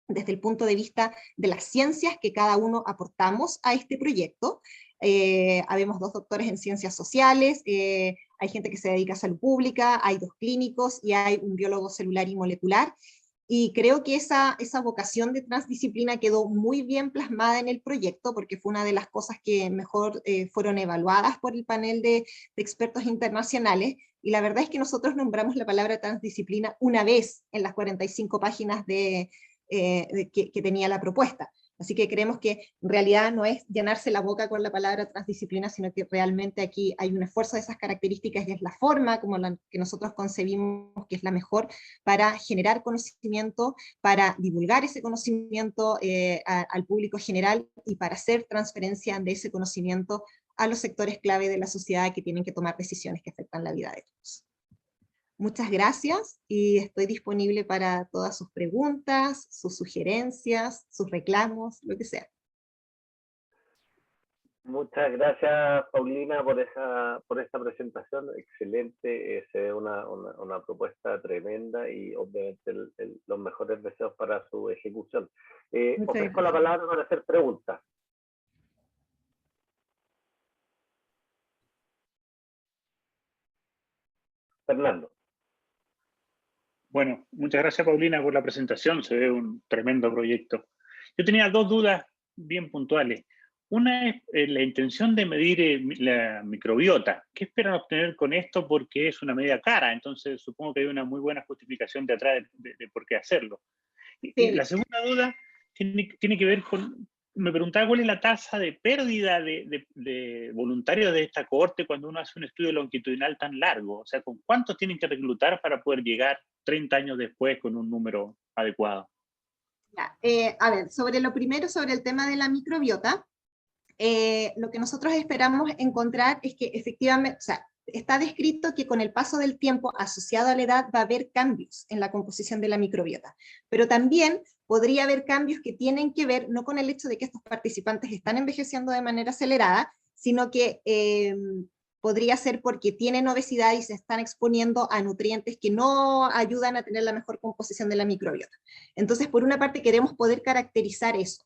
desde el punto de vista de las ciencias que cada uno aportamos a este proyecto. Habemos 2 doctores en ciencias sociales, hay gente que se dedica a salud pública, hay 2 clínicos y hay un biólogo celular y molecular. Y creo que esa vocación de transdisciplina quedó muy bien plasmada en el proyecto, porque fue una de las cosas que mejor fueron evaluadas por el panel de expertos internacionales, y la verdad es que nosotros nombramos la palabra transdisciplina una vez en las 45 páginas que tenía la propuesta. Así que creemos que en realidad no es llenarse la boca con la palabra transdisciplina, sino que realmente aquí hay un esfuerzo de esas características y es la forma como la que nosotros concebimos que es la mejor para generar conocimiento, para divulgar ese conocimiento al público general y para hacer transferencia de ese conocimiento a los sectores clave de la sociedad que tienen que tomar decisiones que afectan la vida de todos. Muchas gracias y estoy disponible para todas sus preguntas, sus sugerencias, sus reclamos, lo que sea. Muchas gracias, Paulina, por esta presentación. Excelente, es una propuesta tremenda y obviamente los mejores deseos para su ejecución. Ofrezco la palabra para hacer preguntas. Fernando. Bueno, muchas gracias, Paulina, por la presentación. Se ve un tremendo proyecto. Yo tenía 2 dudas bien puntuales. Una es la intención de medir la microbiota. ¿Qué esperan obtener con esto? Porque es una medida cara, entonces supongo que hay una muy buena justificación detrás de por qué hacerlo. Sí. Y la segunda duda tiene que ver con, me preguntaba cuál es la tasa de pérdida de voluntarios de esta cohorte cuando uno hace un estudio longitudinal tan largo. O sea, ¿con cuántos tienen que reclutar para poder llegar 30 años después con un número adecuado? Ya, a ver, sobre lo primero, sobre el tema de la microbiota, lo que nosotros esperamos encontrar es que efectivamente, o sea, está descrito que con el paso del tiempo asociado a la edad va a haber cambios en la composición de la microbiota, pero también podría haber cambios que tienen que ver no con el hecho de que estos participantes están envejeciendo de manera acelerada, sino que podría ser porque tienen obesidad y se están exponiendo a nutrientes que no ayudan a tener la mejor composición de la microbiota. Entonces, por una parte queremos poder caracterizar eso.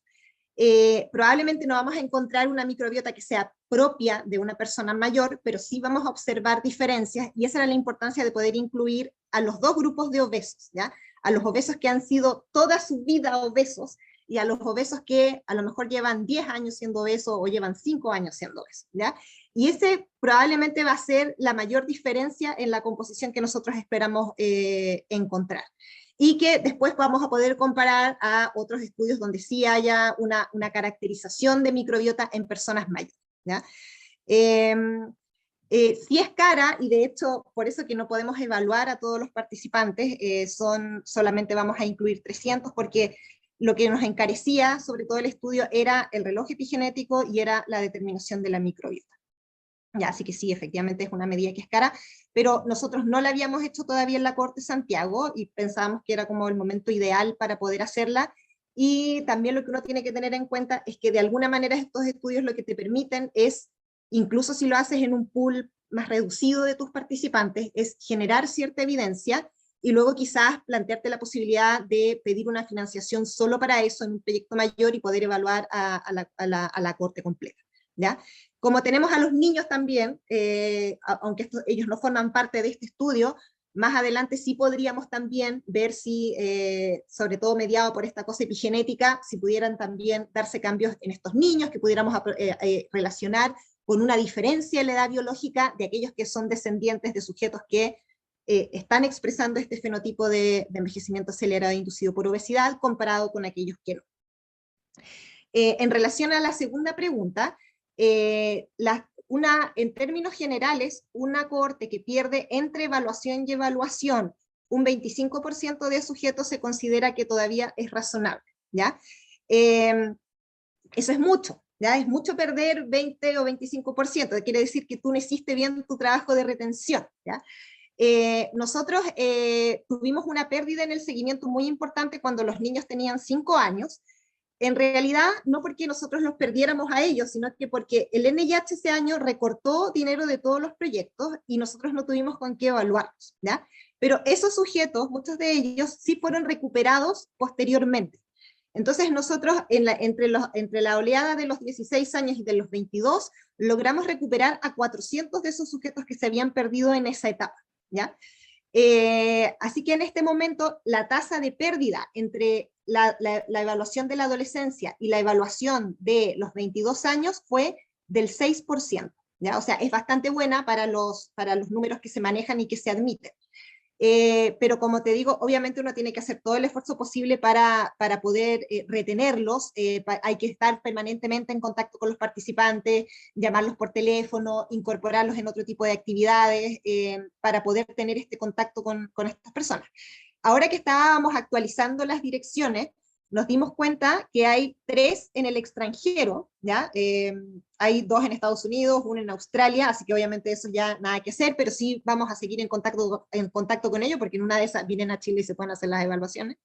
Probablemente no vamos a encontrar una microbiota que sea propia de una persona mayor, pero sí vamos a observar diferencias, y esa era la importancia de poder incluir a los 2 grupos de obesos, ¿ya? A los obesos que han sido toda su vida obesos, y a los obesos que a lo mejor llevan 10 años siendo obesos o llevan 5 años siendo obesos, ¿ya? Y ese probablemente va a ser la mayor diferencia en la composición que nosotros esperamos encontrar. Y que después vamos a poder comparar a otros estudios donde sí haya una caracterización de microbiota en personas mayores, ¿ya? Sí es cara, y de hecho, por eso que no podemos evaluar a todos los participantes, solamente vamos a incluir 300, porque lo que nos encarecía, sobre todo el estudio, era el reloj epigenético y era la determinación de la microbiota. Ya, así que sí, efectivamente es una medida que es cara, pero nosotros no la habíamos hecho todavía en la Cohorte Santiago y pensábamos que era como el momento ideal para poder hacerla. Y también lo que uno tiene que tener en cuenta es que de alguna manera estos estudios lo que te permiten es, incluso si lo haces en un pool más reducido de tus participantes, es generar cierta evidencia y luego quizás plantearte la posibilidad de pedir una financiación solo para eso en un proyecto mayor y poder evaluar a la cohorte completa, ¿ya? Como tenemos a los niños también, aunque ellos no forman parte de este estudio, más adelante sí podríamos también ver si, sobre todo mediado por esta cosa epigenética, si pudieran también darse cambios en estos niños, que pudiéramos relacionar con una diferencia en la edad biológica de aquellos que son descendientes de sujetos que están expresando este fenotipo de envejecimiento acelerado inducido por obesidad, comparado con aquellos que no. En relación a la segunda pregunta, en términos generales, una cohorte que pierde entre evaluación y evaluación un 25% de sujetos se considera que todavía es razonable, ¿ya? Eso es mucho, ¿ya? Es mucho perder 20 o 25%, quiere decir que tú no hiciste bien tu trabajo de retención, ¿ya? Nosotros tuvimos una pérdida en el seguimiento muy importante cuando los niños tenían 5 años, en realidad no porque nosotros los perdiéramos a ellos, sino que porque el NIH ese año recortó dinero de todos los proyectos y nosotros no tuvimos con qué evaluarlos, ¿ya? Pero esos sujetos, muchos de ellos, sí fueron recuperados posteriormente. Entonces nosotros, entre la oleada de los 16 años y de los 22, logramos recuperar a 400 de esos sujetos que se habían perdido en esa etapa, ¿ya? Así que en este momento la tasa de pérdida entre la evaluación de la adolescencia y la evaluación de los 22 años fue del 6%, ¿ya? O sea, es bastante buena para los números que se manejan y que se admiten. Pero como te digo, obviamente uno tiene que hacer todo el esfuerzo posible para poder retenerlos, hay que estar permanentemente en contacto con los participantes, llamarlos por teléfono, incorporarlos en otro tipo de actividades, para poder tener este contacto con estas personas. Ahora que estábamos actualizando las direcciones, nos dimos cuenta que hay 3 en el extranjero, ¿ya? Hay 2 en Estados Unidos, 1 en Australia, así que obviamente eso ya nada que hacer, pero sí vamos a seguir en contacto con ellos, porque en una de esas vienen a Chile y se pueden hacer las evaluaciones.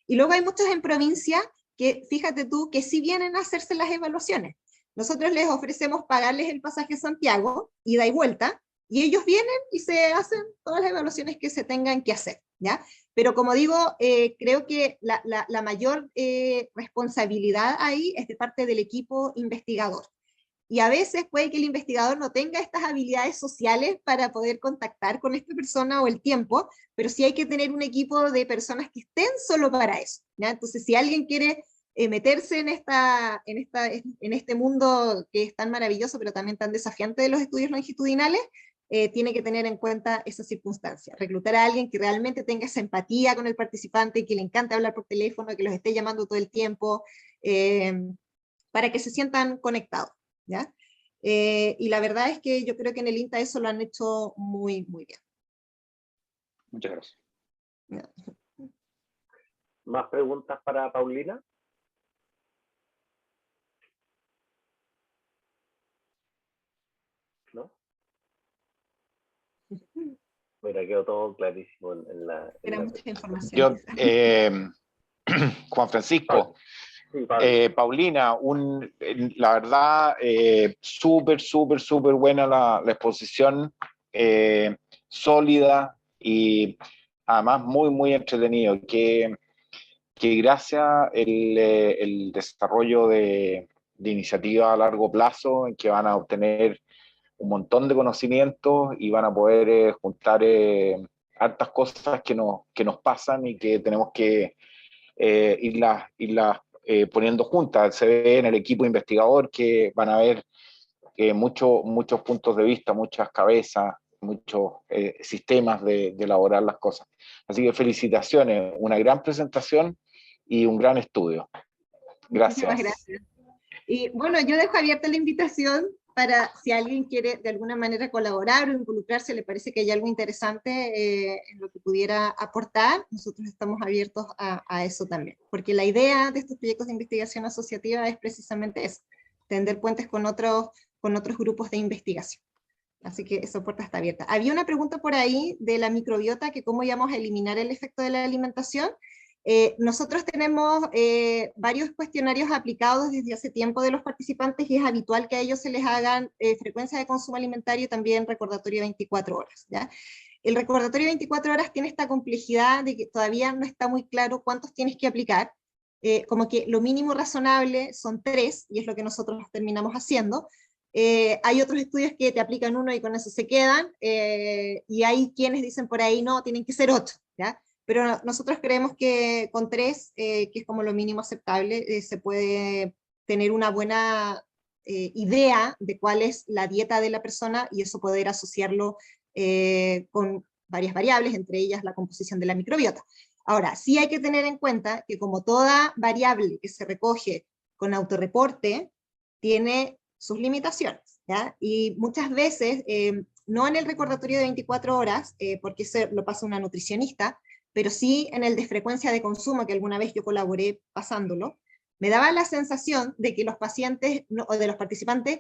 Y luego hay muchos en provincia que, fíjate tú, que sí vienen a hacerse las evaluaciones. Nosotros les ofrecemos pagarles el pasaje a Santiago, ida y vuelta, y ellos vienen y se hacen todas las evaluaciones que se tengan que hacer, ¿ya? Pero como digo, creo que la mayor responsabilidad ahí es de parte del equipo investigador. Y a veces puede que el investigador no tenga estas habilidades sociales para poder contactar con esta persona o el tiempo, pero sí hay que tener un equipo de personas que estén solo para eso, ¿ya? Entonces, si alguien quiere meterse en este mundo que es tan maravilloso, pero también tan desafiante de los estudios longitudinales, tiene que tener en cuenta esa circunstancia. Reclutar a alguien que realmente tenga esa empatía con el participante, que le encante hablar por teléfono, que los esté llamando todo el tiempo, para que se sientan conectados, ¿ya? Y la verdad es que yo creo que en el INTA eso lo han hecho muy, muy bien. Muchas gracias. ¿Ya? ¿Más preguntas para Paulina? ¿No? Mira, quedó todo clarísimo en la... Era mucha información. Yo, Juan Francisco, Sí, Pablo. Paulina, la verdad, súper buena la exposición, sólida y además muy entretenido. Que gracias el desarrollo de iniciativas a largo plazo en que van a obtener un montón de conocimientos y van a poder juntar hartas cosas que nos pasan y que tenemos que irlas poniendo juntas. Se ve en el equipo investigador que van a ver muchos puntos de vista, muchas cabezas, muchos sistemas de elaborar las cosas. Así que felicitaciones, una gran presentación y un gran estudio. Gracias. Muchísimas gracias. Y bueno, yo dejo abierta la invitación para si alguien quiere de alguna manera colaborar o involucrarse, le parece que hay algo interesante en lo que pudiera aportar, nosotros estamos abiertos a eso también. Porque la idea de estos proyectos de investigación asociativa es precisamente eso, tender puentes con otros grupos de investigación. Así que esa puerta está abierta. Había una pregunta por ahí de la microbiota, que cómo íbamos a eliminar el efecto de la alimentación. Nosotros tenemos varios cuestionarios aplicados desde hace tiempo de los participantes y es habitual que a ellos se les hagan frecuencia de consumo alimentario y también recordatorio 24 horas, ¿ya? El recordatorio 24 horas tiene esta complejidad de que todavía no está muy claro cuántos tienes que aplicar, como que lo mínimo razonable son 3 y es lo que nosotros terminamos haciendo. Hay otros estudios que te aplican 1 y con eso se quedan, y hay quienes dicen por ahí no, tienen que ser 8, ¿ya? Pero nosotros creemos que con 3, que es como lo mínimo aceptable, se puede tener una buena idea de cuál es la dieta de la persona y eso poder asociarlo con varias variables, entre ellas la composición de la microbiota. Ahora, sí hay que tener en cuenta que como toda variable que se recoge con autorreporte, tiene sus limitaciones, ¿ya? Y muchas veces, no en el recordatorio de 24 horas, porque eso lo pasa una nutricionista, pero sí en el de frecuencia de consumo, que alguna vez yo colaboré pasándolo, me daba la sensación de que los pacientes o de los participantes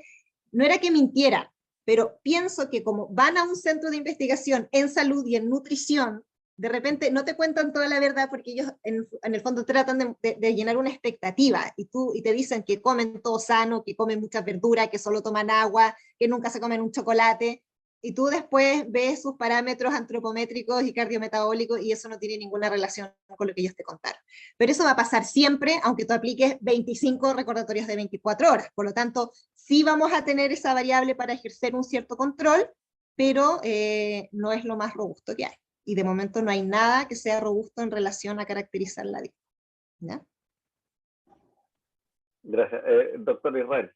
no era que mintieran, pero pienso que como van a un centro de investigación en salud y en nutrición, de repente no te cuentan toda la verdad porque ellos en el fondo tratan de llenar una expectativa y te dicen que comen todo sano, que comen mucha verdura, que solo toman agua, que nunca se comen un chocolate, y tú después ves sus parámetros antropométricos y cardiometabólicos y eso no tiene ninguna relación con lo que ellos te contaron. Pero eso va a pasar siempre, aunque tú apliques 25 recordatorios de 24 horas. Por lo tanto, sí vamos a tener esa variable para ejercer un cierto control, pero no es lo más robusto que hay. Y de momento no hay nada que sea robusto en relación a caracterizar la dieta. ¿Ya? Gracias. Doctor Israel.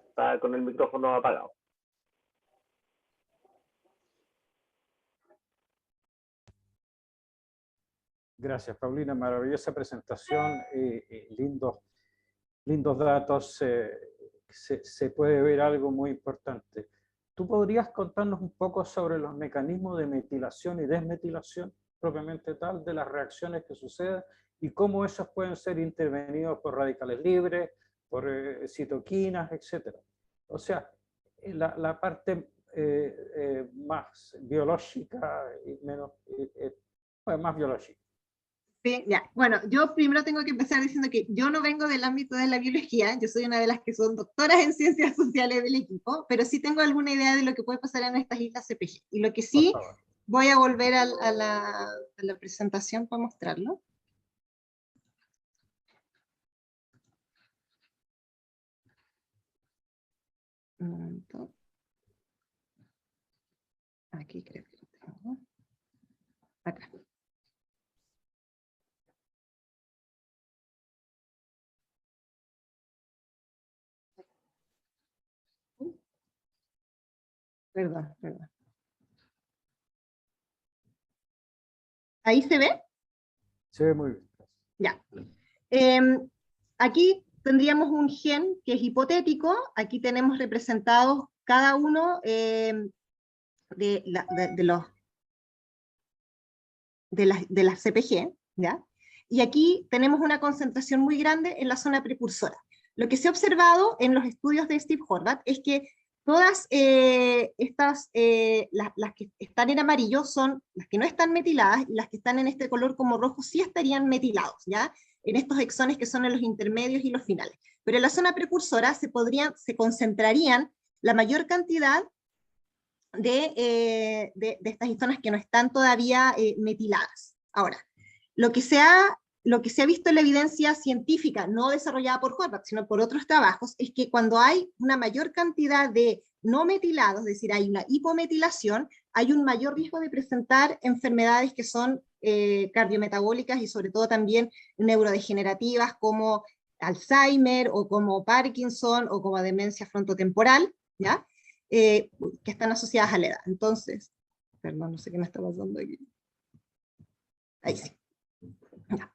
Está con el micrófono apagado. Gracias, Paulina. Maravillosa presentación. Lindos datos. Se puede ver algo muy importante. ¿Tú podrías contarnos un poco sobre los mecanismos de metilación y desmetilación propiamente tal de las reacciones que suceden y cómo esos pueden ser intervenidos por radicales libres, por citoquinas, etcétera? O sea, la parte más biológica y menos, más biológica. Sí, ya. Bueno, yo primero tengo que empezar diciendo que yo no vengo del ámbito de la biología, yo soy una de las que son doctoras en ciencias sociales del equipo, pero sí tengo alguna idea de lo que puede pasar en estas islas CPG. Y lo que sí, voy a volver a la presentación para mostrarlo. Un momento. Aquí creo que lo tengo. Acá. Perdón. ¿Ahí se ve? Se ve muy bien. Ya. Aquí tendríamos un gen que es hipotético. Aquí tenemos representados cada uno de las CPG, ¿ya? Y aquí tenemos una concentración muy grande en la zona precursora. Lo que se ha observado en los estudios de Steve Horvath es que todas las que están en amarillo son las que no están metiladas, y las que están en este color como rojo sí estarían metilados, ¿ya? En estos exones que son en los intermedios y los finales. Pero en la zona precursora se concentrarían la mayor cantidad de estas histonas que no están todavía metiladas. Ahora, lo que se ha visto en la evidencia científica, no desarrollada por Horvath, sino por otros trabajos, es que cuando hay una mayor cantidad de no metilados, es decir, hay una hipometilación, hay un mayor riesgo de presentar enfermedades que son cardiometabólicas y sobre todo también neurodegenerativas como Alzheimer o como Parkinson o como demencia frontotemporal, ¿ya? Que están asociadas a la edad. Entonces, perdón, no sé qué me está pasando aquí. Ahí sí. Ya.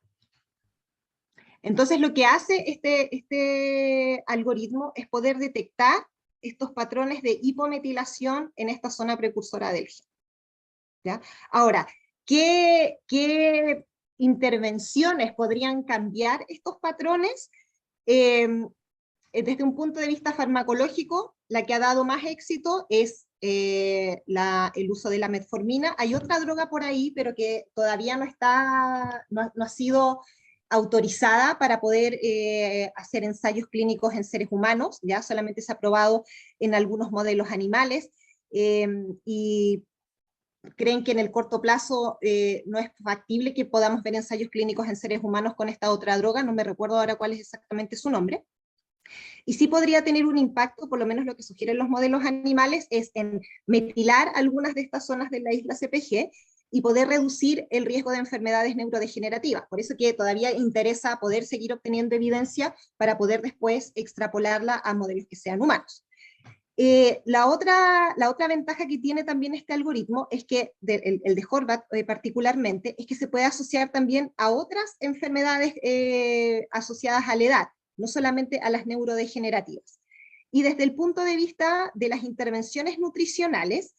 Entonces, lo que hace este algoritmo es poder detectar estos patrones de hipometilación en esta zona precursora del gen. ¿Ya? Ahora, ¿qué intervenciones podrían cambiar estos patrones? Desde un punto de vista farmacológico, la que ha dado más éxito es el uso de la metformina. Hay otra droga por ahí, pero que todavía no ha sido autorizada para poder hacer ensayos clínicos en seres humanos, ya solamente se ha probado en algunos modelos animales, y creen que en el corto plazo no es factible que podamos ver ensayos clínicos en seres humanos con esta otra droga, no me recuerdo ahora cuál es exactamente su nombre. Y sí podría tener un impacto, por lo menos lo que sugieren los modelos animales, es en metilar algunas de estas zonas de la isla CPG y poder reducir el riesgo de enfermedades neurodegenerativas. Por eso que todavía interesa poder seguir obteniendo evidencia para poder después extrapolarla a modelos que sean humanos. La otra ventaja que tiene también este algoritmo es que, el de Horvath particularmente, es que se puede asociar también a otras enfermedades asociadas a la edad, no solamente a las neurodegenerativas. Y desde el punto de vista de las intervenciones nutricionales,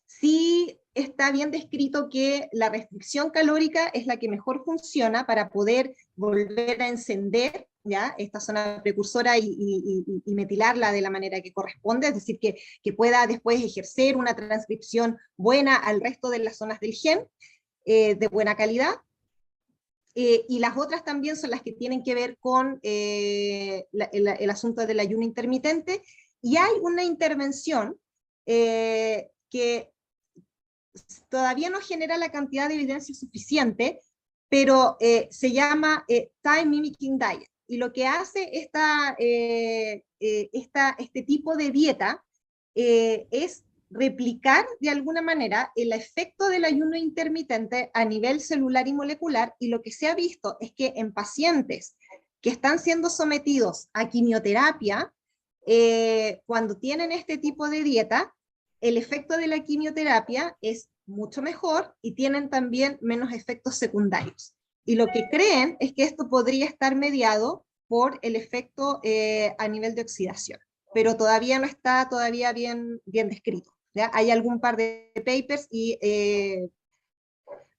sí está bien descrito que la restricción calórica es la que mejor funciona para poder volver a encender, ¿ya?, esta zona precursora y metilarla de la manera que corresponde, es decir, que pueda después ejercer una transcripción buena al resto de las zonas del gen, de buena calidad. y las otras también son las que tienen que ver con el asunto del ayuno intermitente, y hay una intervención que todavía no genera la cantidad de evidencia suficiente, pero se llama Time Mimicking Diet, y lo que hace este tipo de dieta es replicar de alguna manera el efecto del ayuno intermitente a nivel celular y molecular, y lo que se ha visto es que en pacientes que están siendo sometidos a quimioterapia, cuando tienen este tipo de dieta, el efecto de la quimioterapia es mucho mejor y tienen también menos efectos secundarios. Y lo que creen es que esto podría estar mediado por el efecto a nivel de oxidación, pero todavía no está bien descrito. ¿Ya? Hay algún par de papers y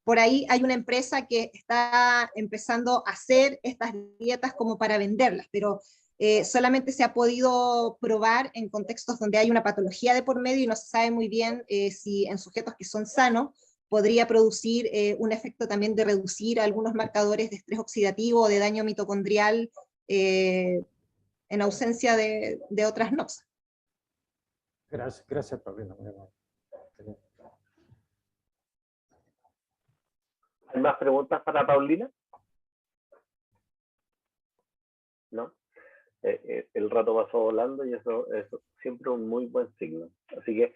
por ahí hay una empresa que está empezando a hacer estas dietas como para venderlas, pero solamente se ha podido probar en contextos donde hay una patología de por medio y no se sabe muy bien si en sujetos que son sanos podría producir un efecto también de reducir algunos marcadores de estrés oxidativo o de daño mitocondrial en ausencia de otras NOX. Gracias, Paulina. ¿Hay más preguntas para Paulina? ¿No? El rato pasó volando y eso es siempre un muy buen signo. Así que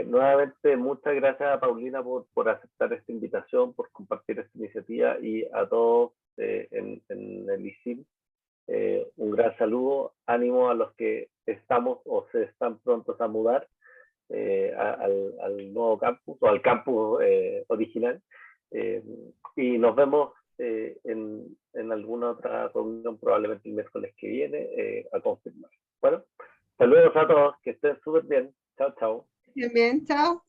nuevamente muchas gracias a Paulina por aceptar esta invitación, por compartir esta iniciativa, y a todos en el ISIL un gran saludo, ánimo a los que estamos o se están prontos a mudar al nuevo campus o al campus original, y nos vemos en alguna otra reunión, probablemente el miércoles que viene, a confirmar. Bueno, saludos a todos, que estén súper bien. Chao, chao. Bien, chao.